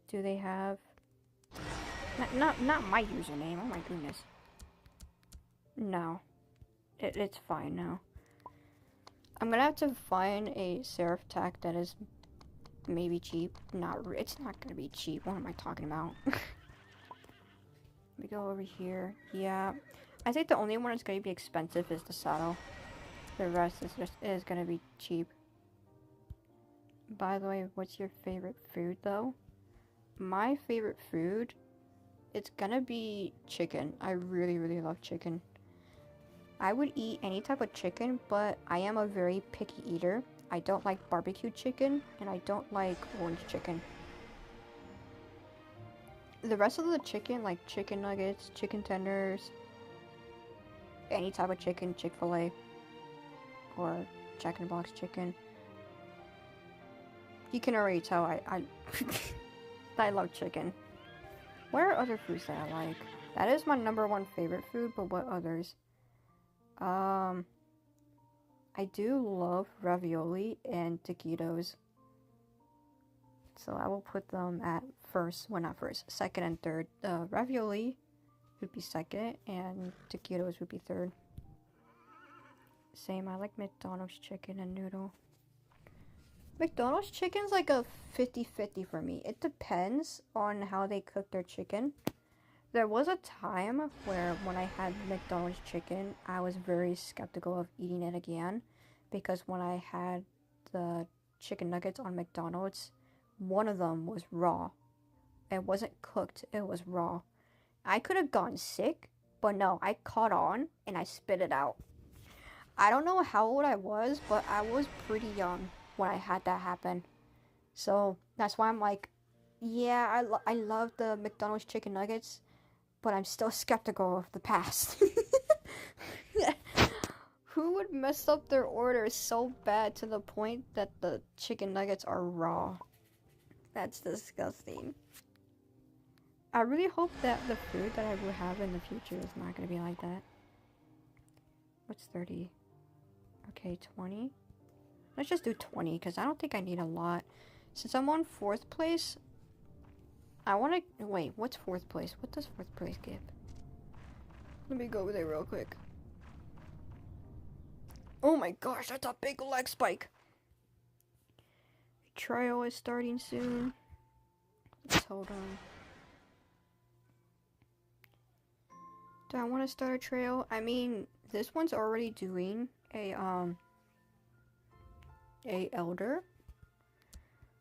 do they have... Not my username, oh my goodness. No. It's fine now. I'm gonna have to find a Seraph tag that is maybe cheap. It's not gonna be cheap, what am I talking about? Let me go over here. Yeah. I think the only one that's gonna be expensive is the saddle. The rest is gonna be cheap. By the way, what's your favorite food though? My favorite food, it's gonna be chicken. I really, really love chicken. I would eat any type of chicken, but I am a very picky eater. I don't like barbecue chicken, and I don't like orange chicken. The rest of the chicken, like chicken nuggets, chicken tenders, any type of chicken, Chick-fil-A, or Jack in the Box chicken. You can already tell I love chicken. What are other foods that I like? That is my #1 favorite food, but what others? I do love ravioli and taquitos. So I will put them at first, well not first, second and third. Ravioli would be second and taquitos would be third. Same, I like McDonald's chicken and noodle. McDonald's chicken's like a 50-50 for me. It depends on how they cook their chicken. There was a time where when I had McDonald's chicken, I was very skeptical of eating it again. Because when I had the chicken nuggets on McDonald's, one of them was raw. It wasn't cooked, it was raw. I could have gone sick, but no, I caught on and I spit it out. I don't know how old I was, but I was pretty young when I had that happen. So that's why I'm like, yeah, I love the McDonald's chicken nuggets, but I'm still skeptical of the past. Who would mess up their order so bad to the point that the chicken nuggets are raw? That's disgusting. I really hope that the food that I will have in the future is not going to be like that. What's 30? Okay, 20. Let's just do 20, because I don't think I need a lot. Since I'm on 4th place, I want to... Wait, what's 4th place? What does 4th place give? Let me go over there real quick. Oh my gosh, that's a big leg spike. Trial is starting soon. Let's hold on. Do I want to start a trail? I mean, this one's already doing a elder.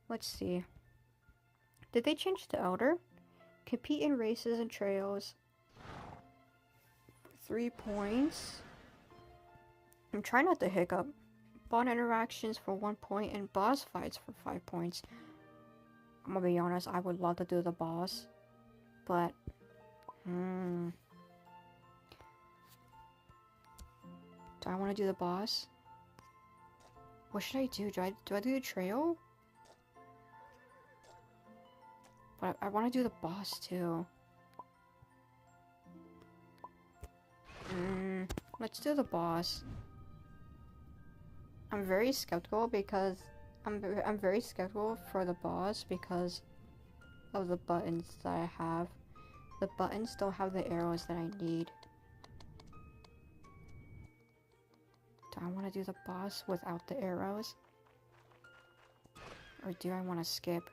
Let's see. Did they change the elder? Compete in races and trails. 3 points. I'm trying not to hiccup. Bot interactions for 1 point and boss fights for 5 points. I'm gonna be honest, I would love to do the boss. But, do I want to do the boss? What should I do? Do I do the trail? But I want to do the boss too. Let's do the boss. I'm very skeptical because I'm very skeptical for the boss because of the buttons that I have. The buttons don't have the arrows that I need. Do I want to do the boss without the arrows? Or do I want to skip?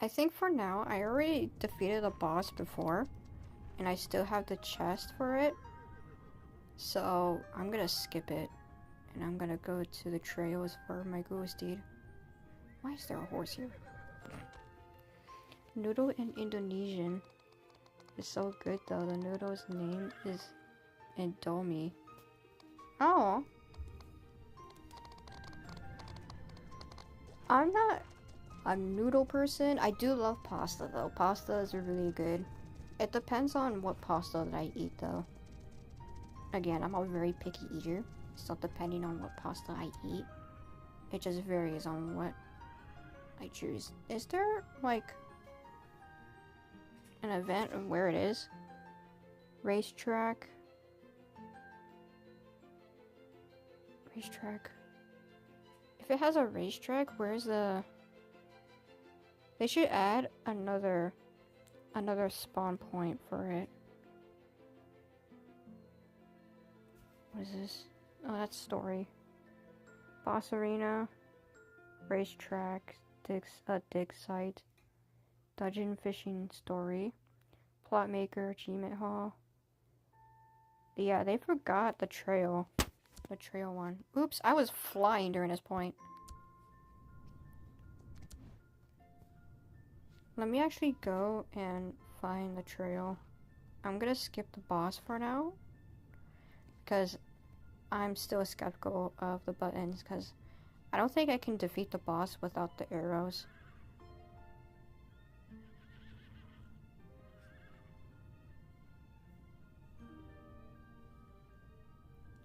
I think for now, I already defeated the boss before. And I still have the chest for it. So, I'm gonna skip it. And I'm gonna go to the trails for my ghost deed. Why is there a horse here? Noodle in Indonesian is so good though. The noodle's name is Indomie. Oh! I'm not a noodle person. I do love pasta though. Pasta is really good. It depends on what pasta that I eat though. Again, I'm a very picky eater, so depending on what pasta I eat, it just varies on what I choose. Is there like an event of where it is? Racetrack. Racetrack. If it has a racetrack, where's the... They should add another spawn point for it. What is this? Oh, that's story. Boss arena, racetrack, dig site, dungeon fishing story, plot maker, achievement hall. Yeah, they forgot the trail. The trail one. Oops, I was flying during this point. Let me actually go and find the trail. I'm gonna skip the boss for now, because I'm still skeptical of the buttons, because I don't think I can defeat the boss without the arrows.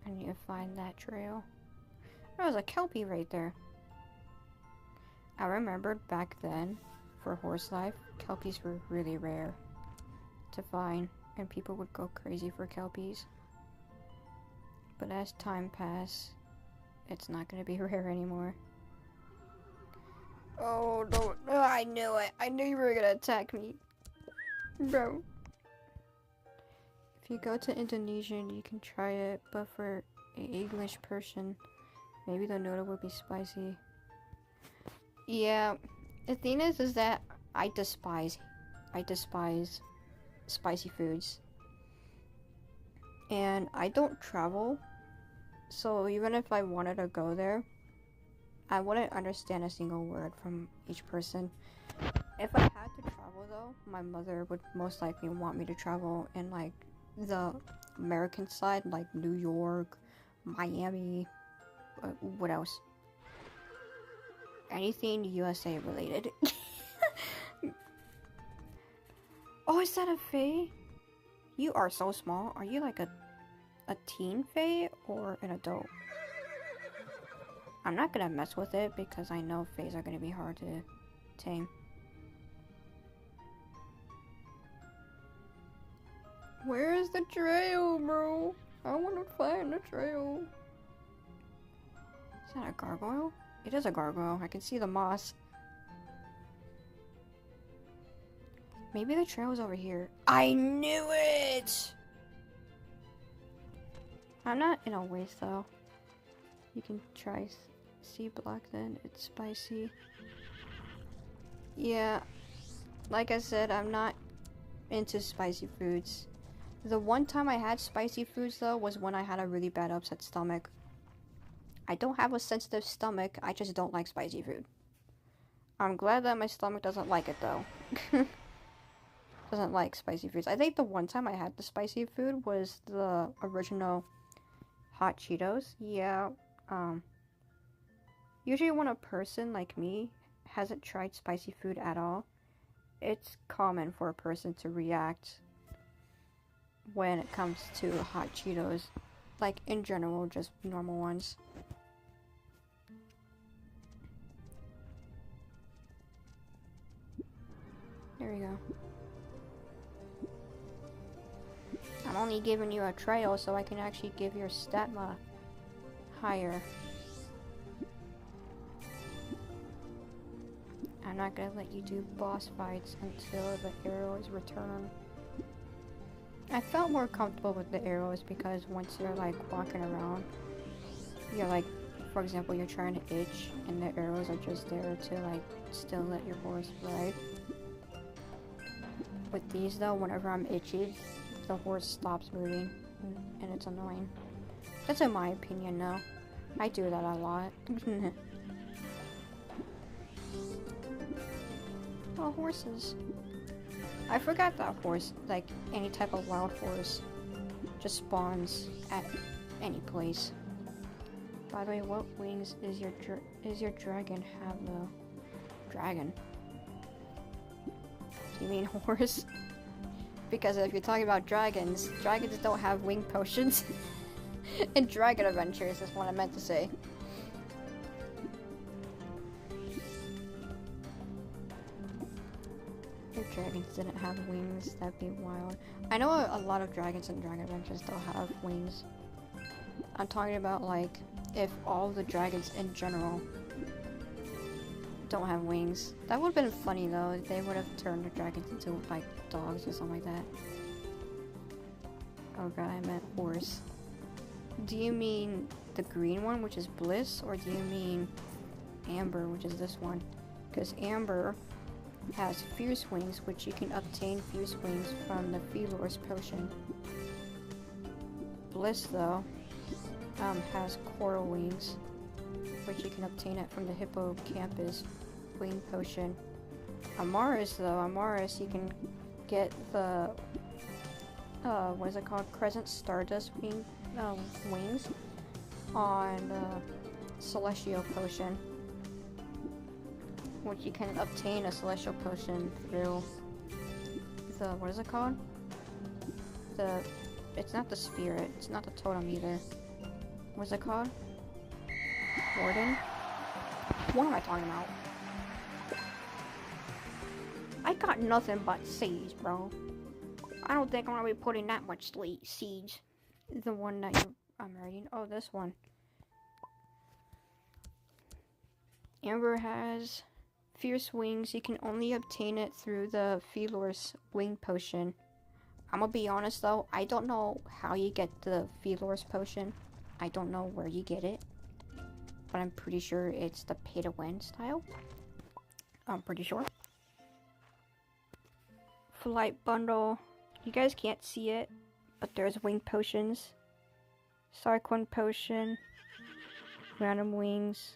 I need to find that trail. There was a kelpie right there. I remembered back then, for horse life, kelpies were really rare to find, and people would go crazy for kelpies. But as time passed, it's not gonna be rare anymore. Oh no, oh, I knew it. I knew you were gonna attack me. Bro. If you go to Indonesian, you can try it, but for an English person, maybe the noodle would be spicy. Yeah, the thing is that I despise spicy foods. And I don't travel, so even if I wanted to go there, I wouldn't understand a single word from each person. If I had to travel though, my mother would most likely want me to travel in like the American side, like New York, Miami, what else? Anything USA related. Oh, is that a fae? You are so small. Are you like a teen fae or an adult? I'm not gonna mess with it because I know faes are gonna be hard to tame. Where is the trail, bro? I want to find the trail. Is that a gargoyle? It is a gargoyle. I can see the moss. Maybe the trail is over here. I knew it! I'm not in a waste though. You can try sea block then. It's spicy. Yeah. Like I said, I'm not into spicy foods. The one time I had spicy foods though was when I had a really bad upset stomach. I don't have a sensitive stomach, I just don't like spicy food. I'm glad that my stomach doesn't like it though. Doesn't like spicy foods. I think the one time I had the spicy food was the original hot Cheetos. Yeah, usually when a person like me hasn't tried spicy food at all, it's common for a person to react when it comes to hot Cheetos. Like, in general, just normal ones. There we go. I'm only giving you a trail so I can actually give your statma higher. I'm not gonna let you do boss fights until the arrow is returned. I felt more comfortable with the arrows because once you're like walking around, you're like, for example, you're trying to itch and the arrows are just there to like still let your horse ride. With these though, whenever I'm itchy, the horse stops moving and it's annoying. That's in my opinion now. I do that a lot. Oh, horses. I forgot that horse, like any type of wild horse, just spawns at any place. By the way, what wings is your dragon have though? Dragon. Do you mean horse? Because if you're talking about dragons, dragons don't have wing potions. In Dragon Adventures is what I meant to say. If dragons didn't have wings, that'd be wild. I know a lot of dragons in Dragon Adventures don't have wings. I'm talking about like if all the dragons in general don't have wings. That would have been funny though. They would have turned the dragons into like dogs or something like that. Oh god, I meant horse. Do you mean the green one, which is Bliss, or do you mean Amber, which is this one? Because Amber has Fierce Wings, which you can obtain Fierce Wings from the Felor's potion. Bliss, though, has Coral Wings, which you can obtain it from the Hippocampus Wing Potion. Amaris, though, Amaris, you can get the, what is it called? Crescent Stardust wings on Celestial Potion, which you can obtain a Celestial Potion through the, what is it called? It's not the Spirit, it's not the Totem either. What's it called? Warden? What am I talking about? I got nothing but seeds, bro. I don't think I'm gonna be putting that much seeds. The one that I'm writing. Oh, this one. Amber has Fierce Wings. You can only obtain it through the Felor's Wing Potion. I'm gonna be honest though, I don't know how you get the Felor's Potion. I don't know where you get it. But I'm pretty sure it's the pay-to-win style. I'm pretty sure. Flight Bundle. You guys can't see it, but there's wing potions. Sarquin Potion. Random wings.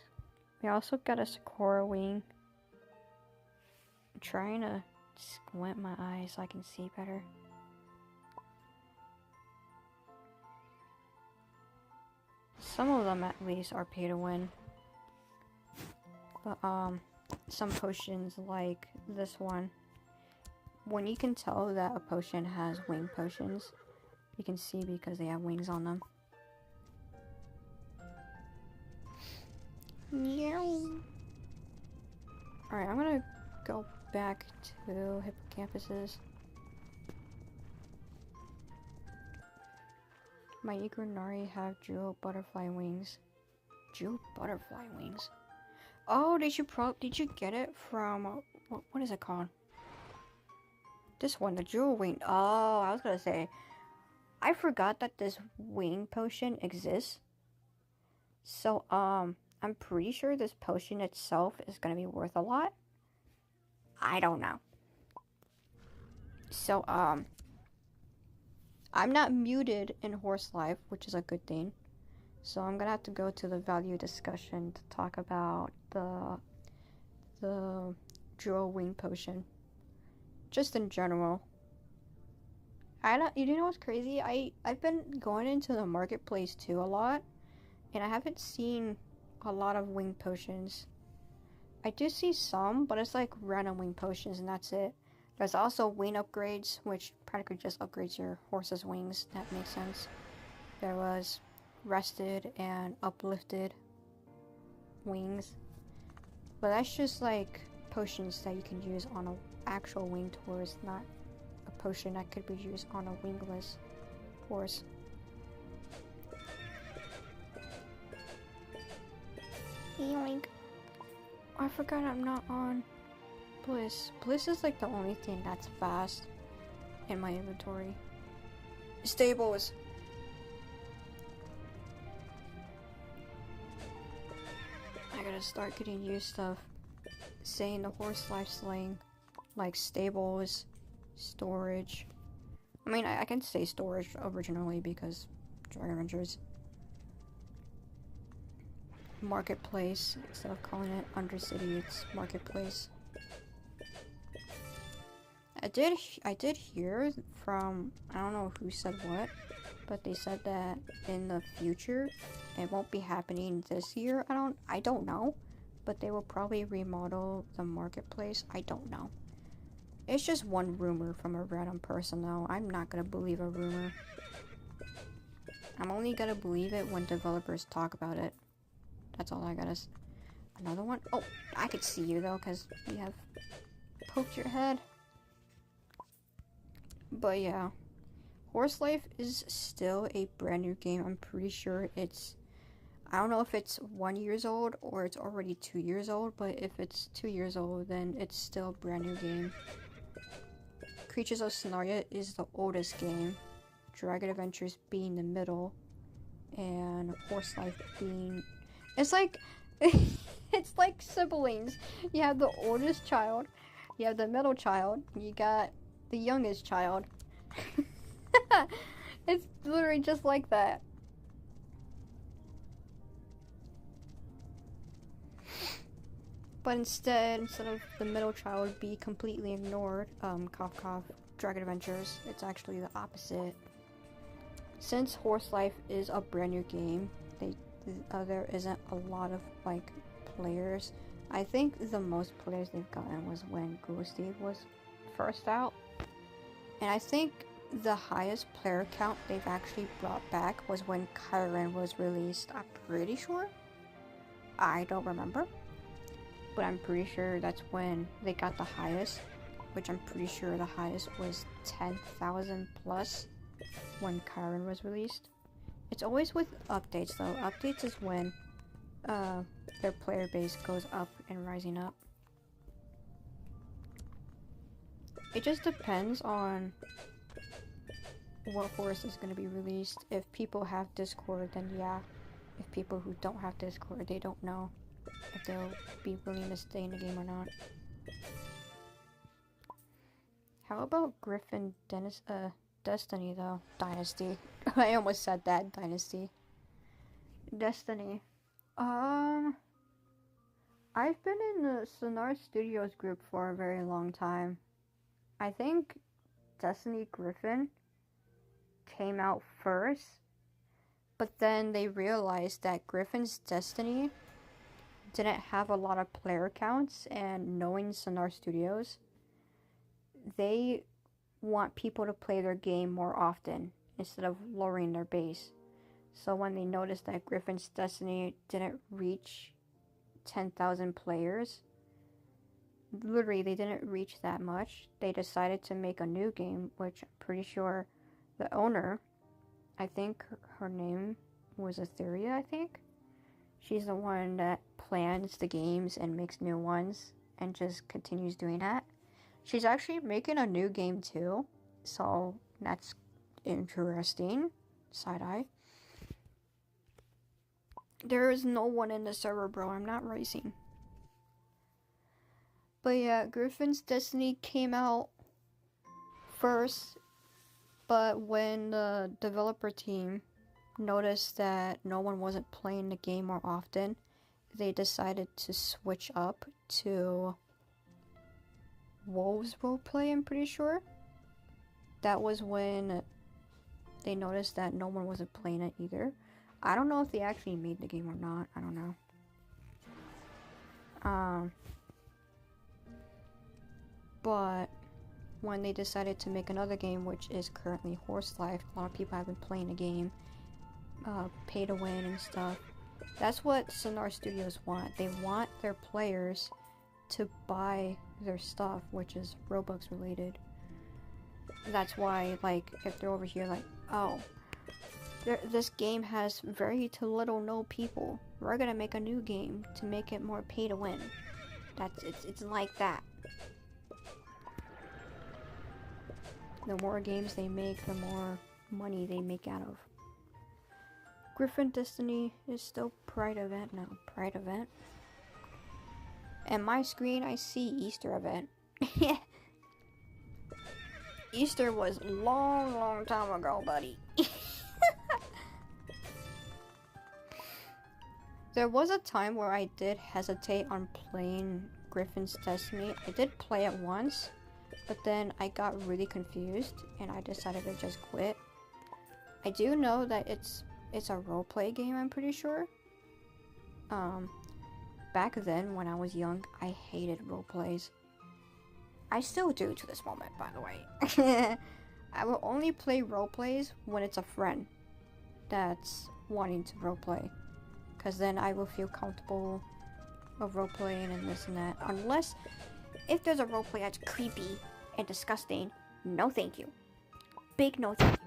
We also got a Sakura wing. I'm trying to squint my eyes so I can see better. Some of them at least are pay to win. But some potions like this one, when you can tell that a potion has wing potions, you can see because they have wings on them. Alright, I'm gonna go back to Hippocampuses. My Igranari have jewel butterfly wings. Jewel butterfly wings? Oh, did you get it from, what is it called? This one, the jewel wing. Oh, I was gonna say, I forgot that this wing potion exists. So, I'm pretty sure this potion itself is gonna be worth a lot. I don't know. So, I'm not muted in Horse Life, which is a good thing. So I'm gonna have to go to the value discussion to talk about the jewel wing potion. Just in general. You know what's crazy? I've been going into the marketplace too a lot, and I haven't seen a lot of wing potions. I do see some, but it's like random wing potions and that's it. There's also wing upgrades, which practically just upgrades your horse's wings. That makes sense. There was rested and uplifted wings. But that's just like potions that you can use on an actual winged horse, not a potion that could be used on a wingless horse. Yoink. I forgot I'm not on Bliss. Bliss is like the only thing that's fast in my inventory. Stables. I gotta start getting used to saying the horse life slang, like stables, storage. I mean, I can say storage originally because Dragon Adventures. Marketplace, instead of calling it Undercity, it's Marketplace. I did hear from, I don't know who said what, but they said that in the future, it won't be happening this year. I don't know, but they will probably remodel the marketplace. I don't know. It's just one rumor from a random person though. I'm not gonna believe a rumor. I'm only gonna believe it when developers talk about it. That's all I gotta. Another one? Oh, I could see you though, because you have poked your head. But yeah, Horse Life is still a brand new game. I'm pretty sure it's, I don't know if it's 1 year old or it's already 2 years old, but if it's 2 years old, then it's still a brand new game. Creatures of Scenaria is the oldest game, Dragon Adventures being the middle, and Horse Life being... It's like... it's like siblings. You have the oldest child, you have the middle child, you got the youngest child. It's literally just like that. But instead of the middle child be completely ignored, cough cough, Dragon Adventures, it's actually the opposite. Since Horse Life is a brand new game, there isn't a lot of like players. I think the most players they've gotten was when Ghosty was first out, and I think the highest player count they've actually brought back was when Kyron was released. I'm pretty sure. I don't remember, but I'm pretty sure that's when they got the highest, which I'm pretty sure the highest was 10,000 plus when Kyron was released. It's always with updates though. Updates is when their player base goes up and rising up. It just depends on what horse is going to be released. If people have Discord, then yeah. If people who don't have Discord, they don't know if they'll be willing to stay in the game or not. How about Griffin Destiny though? Dynasty. I almost said that. Dynasty. Destiny. I've been in the Sonar Studios group for a very long time. I think Destiny Griffin came out first, but then they realized that Griffin's Destiny didn't have a lot of player counts, and knowing Sonar Studios, they want people to play their game more often instead of lowering their base. So when they noticed that Griffin's Destiny didn't reach 10,000 players, literally they didn't reach that much, they decided to make a new game, which I'm pretty sure the owner, I think her name was Etheria, I think. She's the one that plans the games and makes new ones and just continues doing that. She's actually making a new game too, so that's interesting. Side eye. There is no one in the server, bro. I'm not racing. But yeah, Griffin's Destiny came out first, but when the developer team noticed that no one wasn't playing the game more often, they decided to switch up to Wolves Roleplay, I'm pretty sure. That was when they noticed that no one wasn't playing it either. I don't know if they actually made the game or not. I don't know. But when they decided to make another game, which is currently Horse Life, a lot of people have been playing the game, pay to win and stuff. That's what Sonar Studios want. They want their players to buy their stuff, which is Robux related. That's why, like, if they're over here like, oh, this game has very to little no people, we're gonna make a new game to make it more pay to win. It's like that. The more games they make, the more money they make out of. Griffin Destiny is still Pride event, no, Pride event. And my screen, I see Easter event. Easter was long time ago, buddy. There was a time where I did hesitate on playing Griffin's Destiny. I did play it once, but then I got really confused and I decided to just quit. I do know that it's a roleplay game, I'm pretty sure. Back then, when I was young, I hated roleplays. I still do to this moment, by the way. I will only play roleplays when it's a friend that's wanting to roleplay. Because then I will feel comfortable of roleplaying and this and that. Unless, if there's a roleplay that's creepy and disgusting, no thank you. Big no thank you.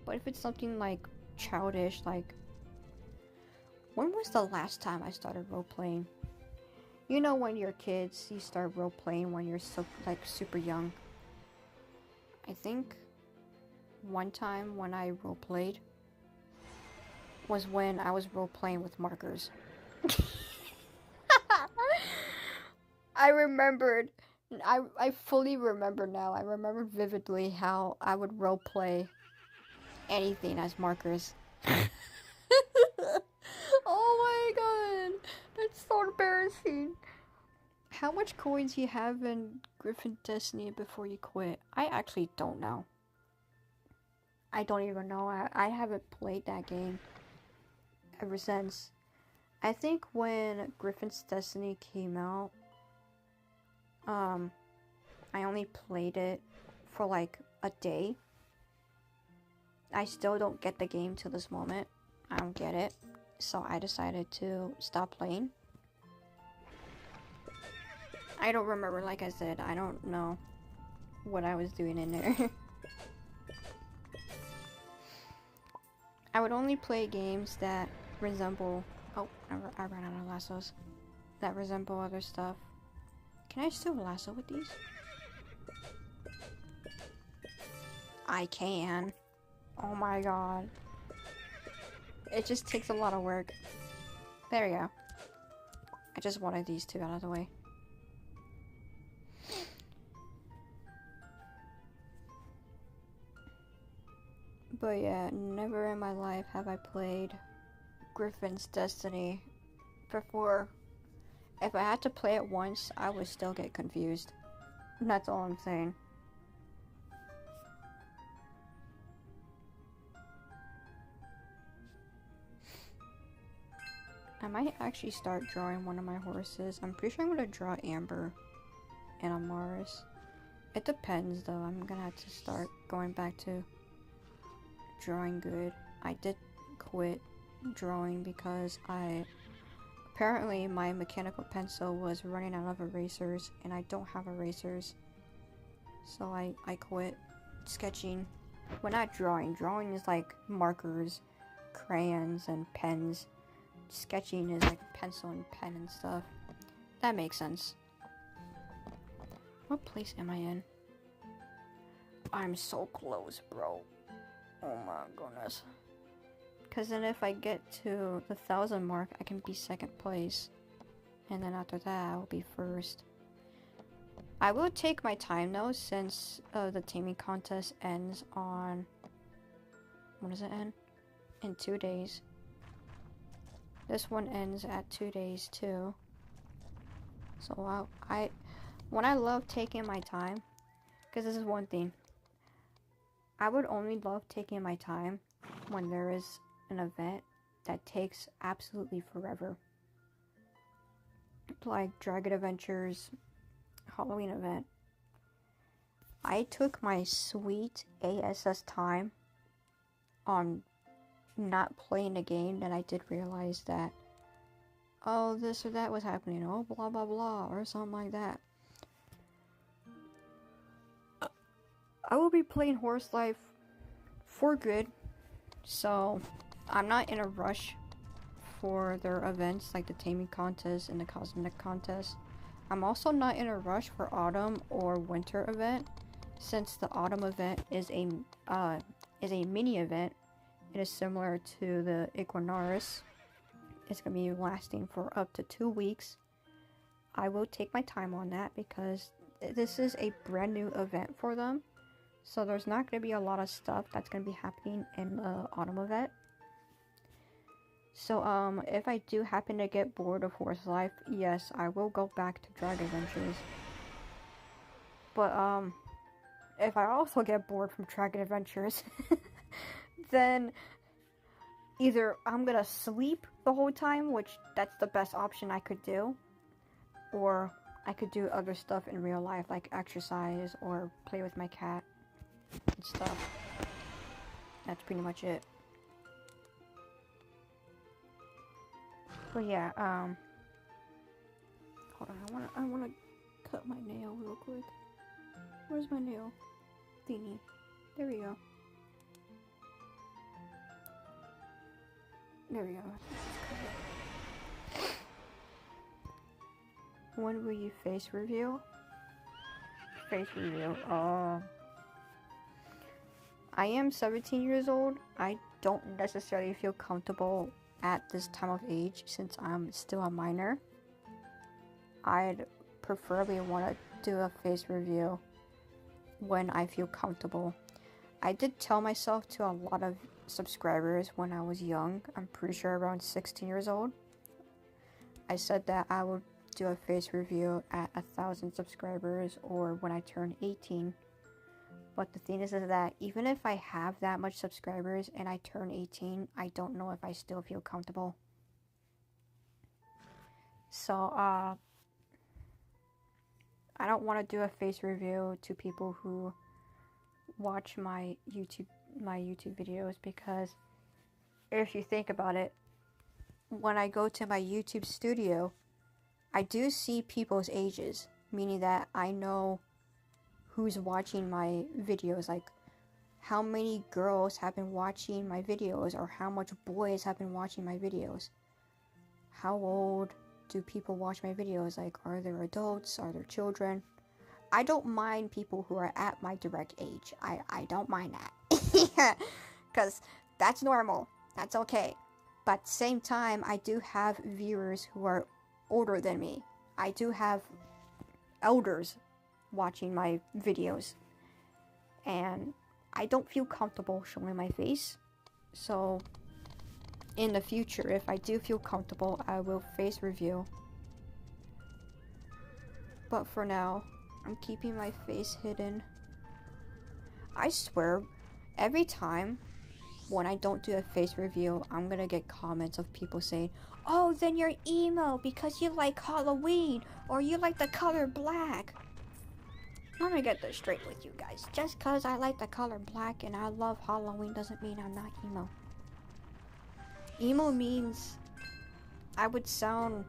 But if it's something like childish, like, when was the last time I started roleplaying? You know, when you're kids, you start roleplaying when you're so, like, super young. I think one time when I roleplayed was when I was roleplaying with markers. I remembered. I fully remember now. I remember vividly how I would roleplay anything as markers. Oh my god, that's so embarrassing. How much coins do you have in Griffin Destiny before you quit? I actually don't know. I don't even know. I haven't played that game ever since. I think when Griffin's Destiny came out, I only played it for like a day. I still don't get the game to this moment. I don't get it. So I decided to stop playing. I don't remember, like I said, I don't know what I was doing in there. I would only play games that resemble... Oh, I ran out of lassos. That resemble other stuff. Can I still lasso with these? I can. Oh my god. It just takes a lot of work. There we go. I just wanted these two out of the way. But yeah, never in my life have I played Griffin's Destiny before. If I had to play it once, I would still get confused. That's all I'm saying. I might actually start drawing one of my horses. I'm pretty sure I'm gonna draw Amber and Amaris. It depends though. I'm gonna have to start going back to drawing good. I did quit drawing because apparently my mechanical pencil was running out of erasers and I don't have erasers. So I quit sketching. Well, not drawing. Drawing is like markers, crayons, and pens. Sketching is like pencil and pen and stuff. That makes sense. What place am I in? I'm so close, bro. Oh my goodness. Because then if I get to the 1,000 mark, I can be second place. And then after that, I'll be first. I will take my time though, since the taming contest ends on... When does it end? In 2 days. This one ends at 2 days too. So when I love taking my time, because this is one thing, I would only love taking my time when there is an event that takes absolutely forever. Like Dragon Adventures Halloween event. I took my sweet ASS time on not playing the game, then I did realize that, oh, this or that was happening, oh, blah blah blah, or something like that. I will be playing Horse Life for good, so I'm not in a rush for their events like the taming contest and the cosmetic contest. I'm also not in a rush for autumn or winter event, since the autumn event is a mini event. It is similar to the Equinoris. It's going to be lasting for up to 2 weeks. I will take my time on that because this is a brand new event for them. So there's not going to be a lot of stuff that's going to be happening in the autumn event. So if I do happen to get bored of Horse Life, yes, I will go back to Dragon Adventures. But if I also get bored from Dragon Adventures, then either I'm gonna sleep the whole time, which that's the best option I could do, or I could do other stuff in real life, like exercise or play with my cat and stuff. That's pretty much it. But yeah, hold on, I wanna cut my nail real quick. Where's my nail thingy? There we go. There we go. When will you face review? Face review. I am 17 years old. I don't necessarily feel comfortable at this time of age since I'm still a minor. I'd preferably want to do a face review when I feel comfortable. I did tell myself to a lot of subscribers when I was young, I'm pretty sure around 16 years old, I said that I would do a face review at 1,000 subscribers or when I turn 18. But the thing is that even if I have that much subscribers and I turn 18, I don't know if I still feel comfortable. So, I don't want to do a face review to people who watch my YouTube videos, because if you think about it, when I go to my YouTube studio, I do see people's ages, meaning that I know who's watching my videos, like how many girls have been watching my videos or how much boys have been watching my videos. How old do people watch my videos? Like, are there adults? Are there children? I don't mind people who are at my direct age. I don't mind that. Because that's normal. That's okay. But at the same time, I do have viewers who are older than me. I do have elders watching my videos. And I don't feel comfortable showing my face. So, in the future, if I do feel comfortable, I will face review. But for now, I'm keeping my face hidden. I swear, every time when I don't do a face review, I'm gonna get comments of people saying, "Oh, then you're emo because you like Halloween, or you like the color black." I'm gonna get this straight with you guys. Just cause I like the color black and I love Halloween doesn't mean I'm not emo. Emo means I would sound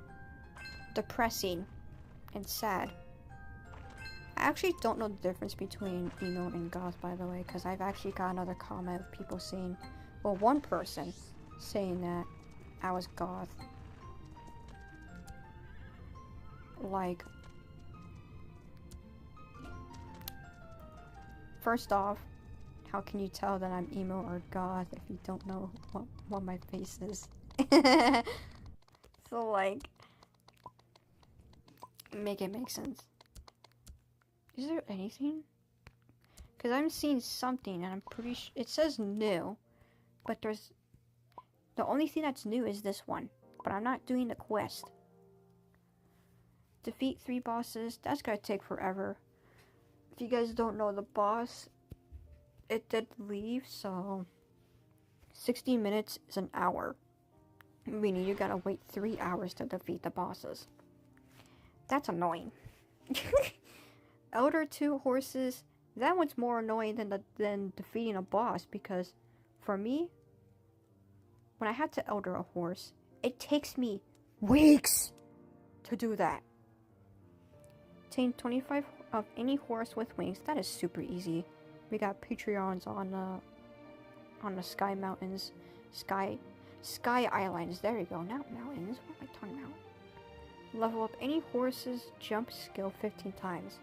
depressing and sad. I actually don't know the difference between emo and goth, by the way, because I've actually got another comment of people saying, well, one person saying that I was goth. Like, first off, how can you tell that I'm emo or goth if you don't know what my face is? So, like, make it make sense. Is there anything? Because I'm seeing something and I'm pretty sure it says new, but there's the only thing that's new is this one, but I'm not doing the quest. Defeat 3 bosses. That's gonna take forever. If you guys don't know, the boss, it did leave, so 60 minutes is an hour, meaning you gotta wait 3 hours to defeat the bosses. That's annoying. Elder 2 horses, that one's more annoying than defeating a boss, because for me, when I have to elder a horse, it takes me weeks to do that. Obtain 25 of any horse with wings. That is super easy. We got Patreons on the Sky Mountains. Sky Islands. There you go. Not mountains. What am I talking about? Level up any horse's jump skill 15 times.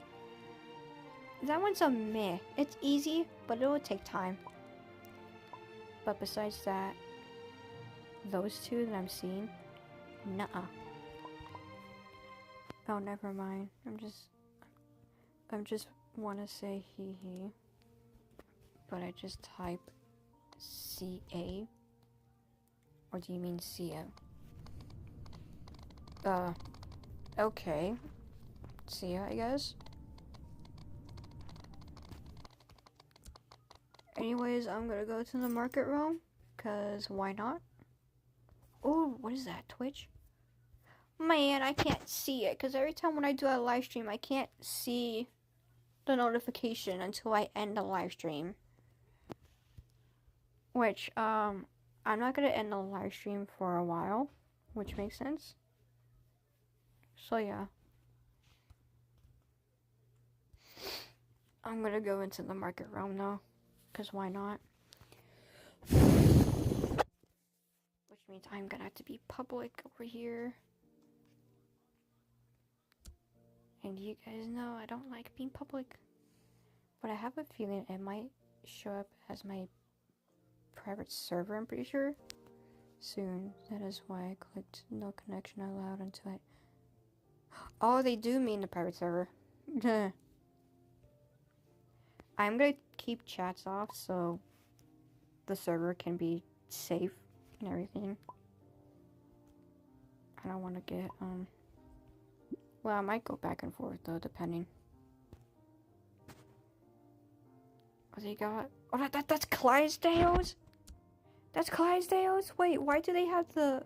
That one's a meh. It's easy, but it will take time. But besides that, those two that I'm seeing, nuh-uh. Oh, never mind. I just want to say hee, but I just type CA, or do you mean Cia? Okay. Cia, I guess. Anyways, I'm gonna go to the market room, cause why not? Oh, what is that? Twitch? Man, I can't see it, cause every time when I do a live stream, I can't see the notification until I end the live stream. Which, I'm not gonna end the live stream for a while, which makes sense. So yeah. I'm gonna go into the market room though, cause why not? Which means I'm gonna have to be public over here. And you guys know I don't like being public. But I have a feeling it might show up as my private server, I'm pretty sure. Soon. That is why I clicked no connection allowed until I... Oh, they do mean the private server. I'm gonna keep chats off so the server can be safe and everything. I don't want to get, well, I might go back and forth though, depending. Oh, they got... Oh, that's Clydesdales? That's Clydesdales? Wait, why do they have the...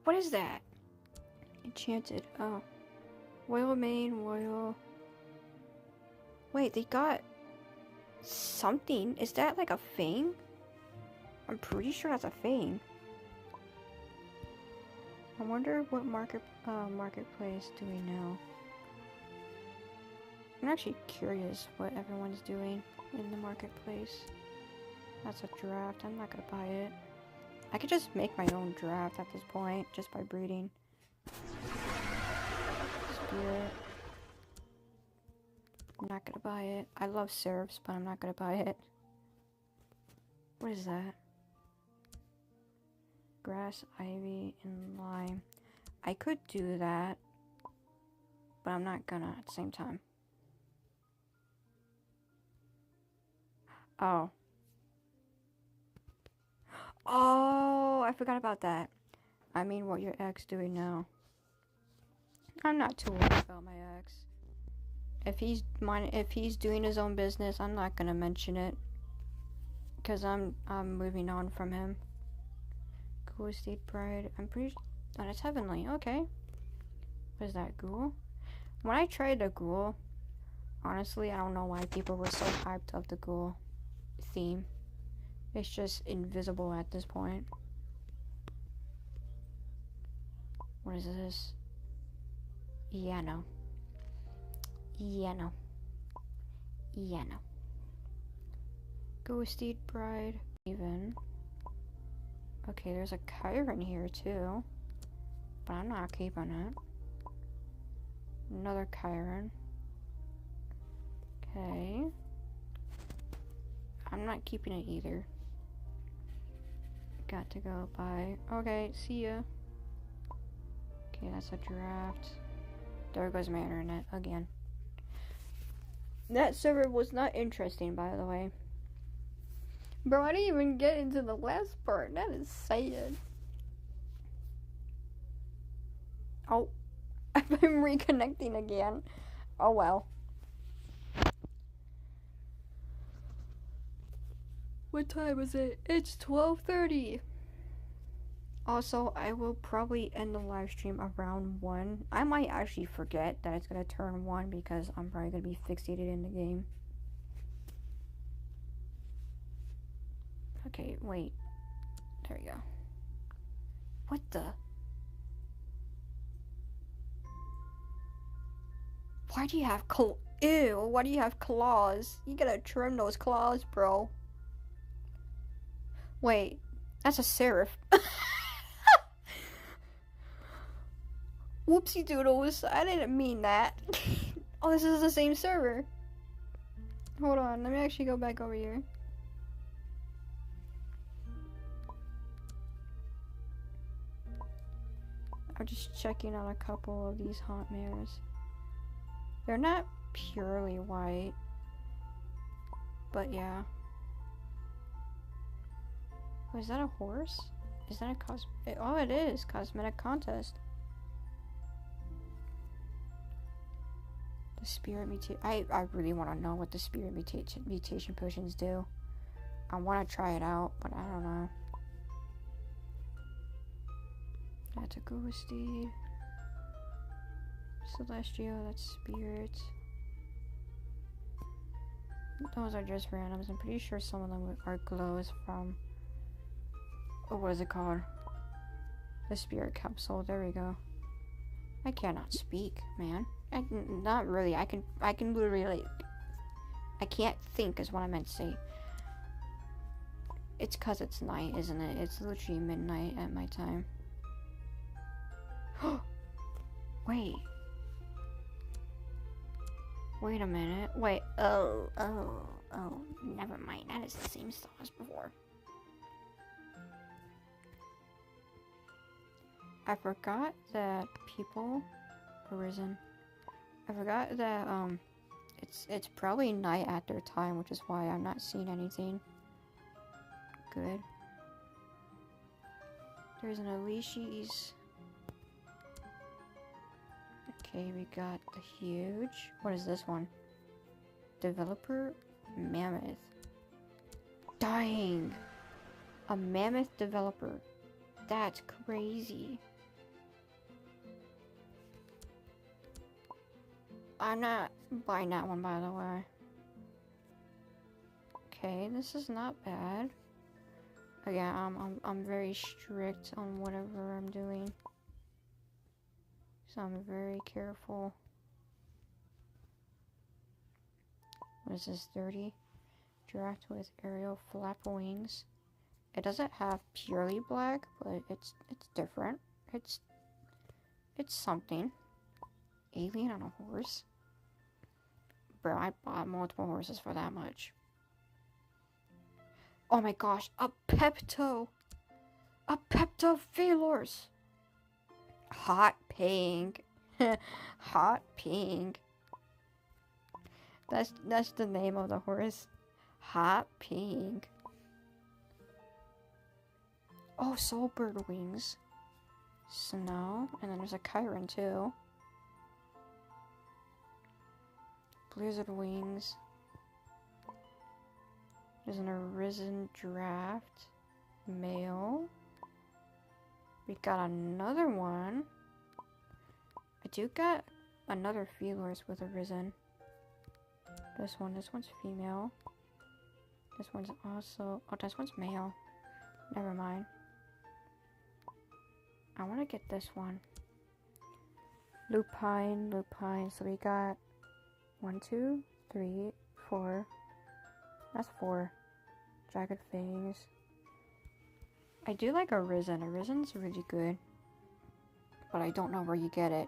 What is that? Enchanted. Oh. Royal Mane, Royal... Wait, they got... something. Is that like a fang? I'm pretty sure that's a fang. I wonder what marketplace do we know? I'm actually curious what everyone's doing in the marketplace. That's a draft. I'm not gonna buy it. I could just make my own draft at this point, just by breeding. Spirit. I'm not gonna buy it. I love serfs, but I'm not gonna buy it. What is that? Grass, ivy, and lime. I could do that, but I'm not gonna at the same time. Oh. Oh, I forgot about that. I mean, what your ex doing now? I'm not too worried about my ex. If he's doing his own business, I'm not gonna mention it, cause I'm moving on from him. Ghoul State Bride. I'm pretty. Oh, that's heavenly. Okay. What is that, ghoul? When I tried the ghoul, honestly, I don't know why people were so hyped up the ghoul theme. It's just invisible at this point. What is this? Yeah, no. Yeah, no. Yeah, no. Ghosted Bride. Even. Okay, there's a Chiron here too. But I'm not keeping it. Another Chiron. Okay. I'm not keeping it either. Got to go buy. Okay, see ya. Okay, that's a draft. There goes my internet again. That server was not interesting, by the way. Bro, I didn't even get into the last part. That is sad. Oh, I'm reconnecting again. Oh well. What time is it? It's 12:30. Also, I will probably end the live stream around 1. I might actually forget that it's gonna turn 1 because I'm probably gonna be fixated in the game. Okay, wait. There we go. What the? Why do you have Ew, why do you have claws? You gotta trim those claws, bro. Wait, that's a serif. Whoopsie doodles, I didn't mean that. Oh, this is the same server. Hold on, let me actually go back over here. I'm just checking on a couple of these haunt mares. They're not purely white, but yeah. Oh, is that a horse? Is that a oh, it is. Cosmetic contest. The spirit mutation. I really want to know what the spirit mutation potions do. I want to try it out, but I don't know. That's a ghosty. Celestial, that's spirits. Those are just randoms. I'm pretty sure some of them are glows from... Oh, what is it called? The spirit capsule. There we go. I cannot speak, man. Not really. I can literally, like... I can't think is what I meant to say. It's cause it's night, isn't it? It's literally midnight at my time. Wait. Wait a minute. Wait. Oh. Never mind. That is the same stuff as before. I forgot that people arisen. I forgot that it's probably night at their time, which is why I'm not seeing anything good. There's an Alici's. Okay, we got the huge. What is this one? Developer mammoth. Dying. A mammoth developer. That's crazy. I'm not buying that one, by the way. Okay, this is not bad. Again, I'm very strict on whatever I'm doing. So I'm very careful. What is this, 30? Draft with aerial flap wings. It doesn't have purely black, but it's different. It's something. Alien on a horse. Bro, I bought multiple horses for that much. Oh my gosh, a Pepto! A Pepto-Philors! Hot pink. Hot pink. That's the name of the horse. Hot pink. Oh, Soulbird wings. Snow. And then there's a Chiron too. Blizzard wings. There's an Arisen draft. Male. We got another one. I do got another Feelers with Arisen. This one's female. This one's also... Oh, this one's male. Never mind. I want to get this one. Lupine. So we got 1, 2, 3, 4. That's 4. Jagged Fangs. I do like Arisen. Arisen's really good. But I don't know where you get it.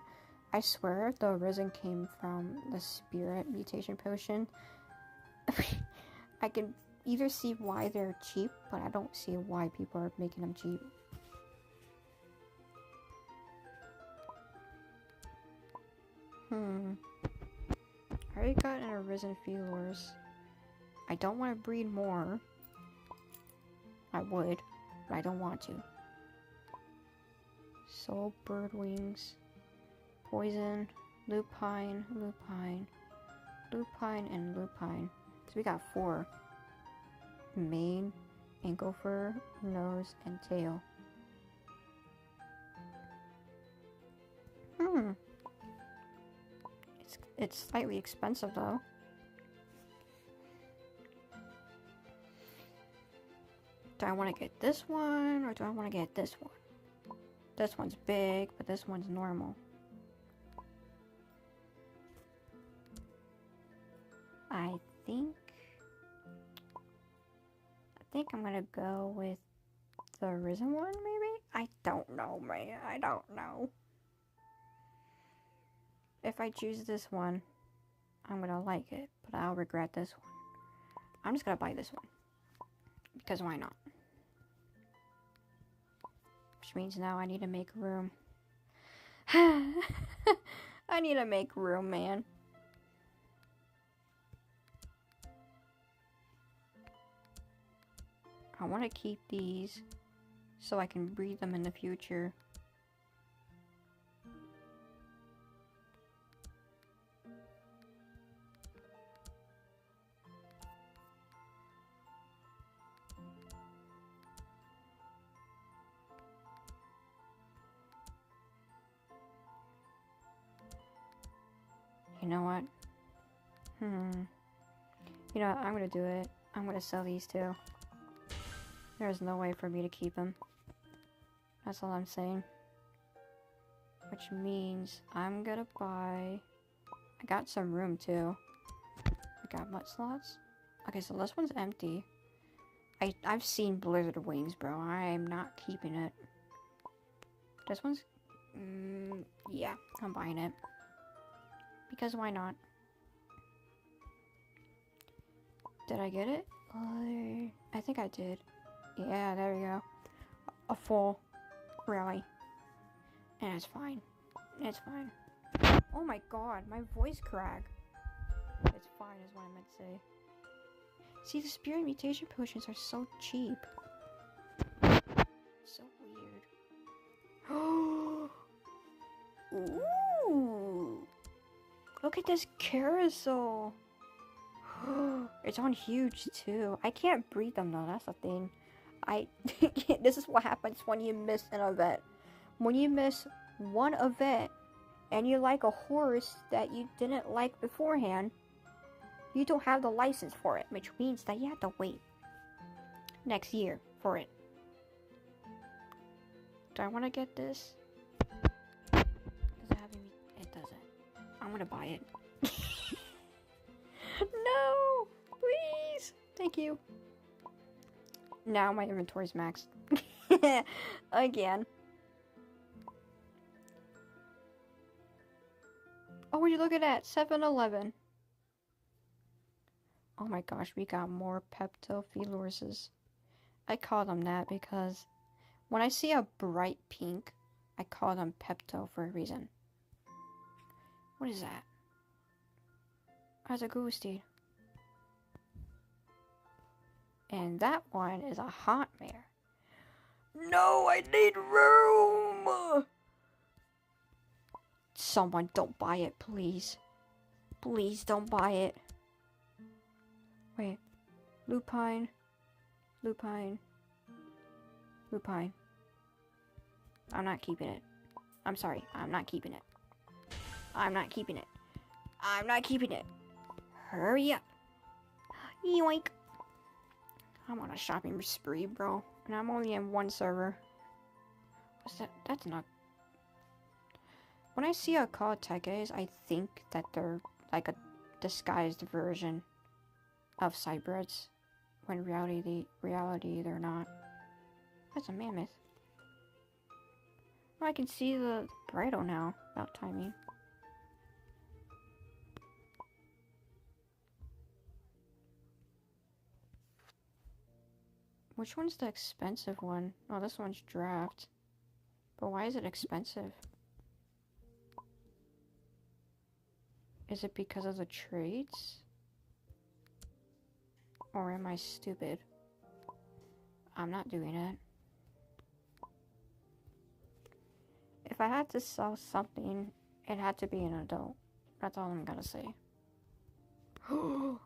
I swear the Arisen came from the Spirit Mutation Potion. I can either see why they're cheap, but I don't see why people are making them cheap. I already got an Arisen Feelers. I don't want to breed more. I would, but I don't want to. Soul Bird Wings. Poison. Lupine. And Lupine. So we got 4. Mane, ankle fur, nose, and tail. It's slightly expensive though. Do I want to get this one or do I want to get this one? This one's big, but this one's normal. I think I'm gonna go with the Arisen one, maybe? I don't know, man. I don't know. If I choose this one, I'm gonna like it, but I'll regret this one. I'm just gonna buy this one. Because why not? Which means now I need to make room. I need to make room, man. I want to keep these so I can breed them in the future. know what? You know what? I'm gonna do it. I'm gonna sell these two. There's no way for me to keep them. That's all I'm saying. Which means I'm gonna buy... I got some room too. I got mud slots. Okay, so this one's empty. I've seen blizzard wings, bro. I'm not keeping it. This one's... yeah, I'm buying it. Because why not? Did I get it? I think I did. Yeah, there we go. A full rally. And it's fine. It's fine. Oh my god, my voice cracked. It's fine is what I meant to say. See, the spirit mutation potions are so cheap. So weird. Ooh! Look at this carousel. It's on huge too. I can't breed them though, that's the thing. This is what happens when you miss an event. When you miss one event and you like a horse that you didn't like beforehand, you don't have the license for it, which means that you have to wait next year for it. Do I want to get this? Does it have any? It doesn't. I'm gonna buy it. No! Please! Thank you. Now my inventory's maxed. Again. Oh, would you look at that? 7-Eleven. Oh my gosh, we got more Pepto-Filorses. I call them that because when I see a bright pink, I call them Pepto for a reason. What is that? That's a Goosty. And that one is a hot mare. No, I need room! Someone don't buy it, please. Please don't buy it. Wait. Lupine. Lupine. Lupine. I'm not keeping it. I'm sorry. I'm not keeping it. I'm not keeping it. I'm not keeping it. Hurry up. Yoink. I'm on a shopping spree, bro. And I'm only in one server. What's that? That's not... When I see a Kawatekes, I think that they're like a disguised version of Cybreds. When in reality they're not. That's a mammoth. Oh, I can see the bridle now. About timing. Which one's the expensive one? Oh, this one's draft. But why is it expensive? Is it because of the traits? Or am I stupid? I'm not doing it. If I had to sell something, it had to be an adult. That's all I'm gonna say. Oh.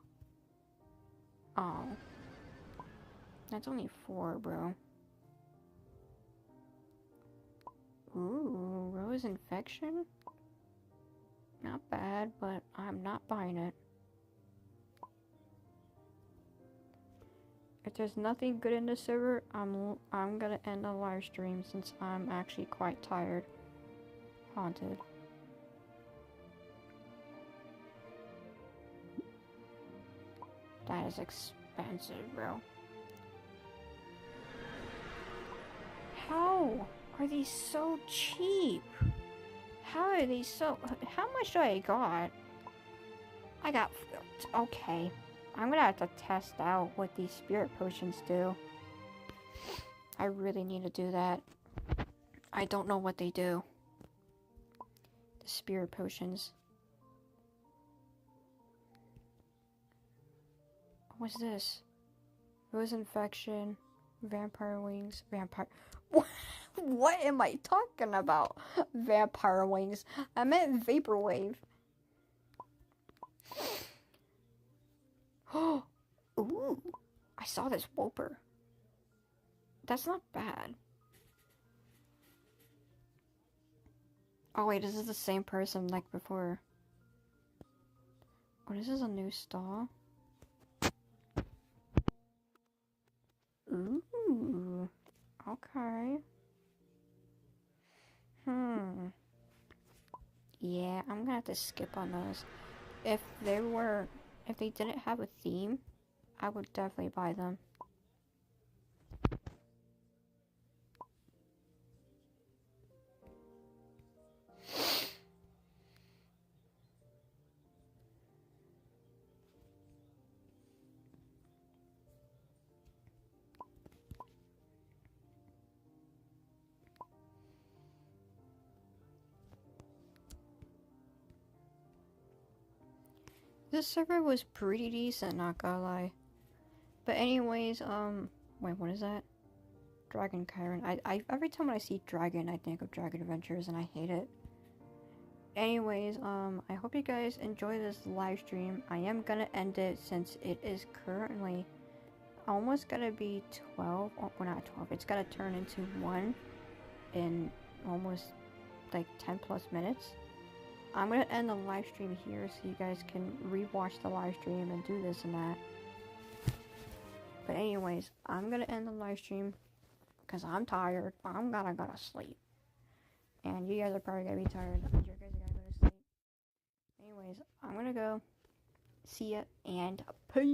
That's only 4, bro. Ooh, rose infection? Not bad, but I'm not buying it. If there's nothing good in the server, I'm gonna end the live stream since I'm actually quite tired. Haunted. That is expensive, bro. How are these so cheap? How are these so... How much do I got? I got... Okay. I'm gonna have to test out what these spirit potions do. I really need to do that. I don't know what they do. The spirit potions. What's this? Rose infection. Vampire wings. Vampire... What am I talking about? Vampire wings. I meant vaporwave. Oh, ooh! I saw this whooper. That's not bad. Oh wait, this is the same person like before. Oh, this is a new stall. Ooh. Okay. Yeah, I'm gonna have to skip on those. If they didn't have a theme, I would definitely buy them. This server was pretty decent, not gonna lie. But anyways, wait, what is that? Dragon Chiron. I every time I see Dragon, I think of Dragon Adventures, and I hate it. Anyways, I hope you guys enjoy this live stream. I am gonna end it since it is currently almost gonna be 12. Oh, well, not 12. It's gonna turn into 1 in almost like 10 plus minutes. I'm gonna end the live stream here so you guys can rewatch the live stream and do this and that. But anyways, I'm gonna end the live stream because I'm tired. I'm gonna go to sleep. And you guys are probably gonna be tired. You guys are gonna go to sleep. Anyways, I'm gonna go. See ya and peace.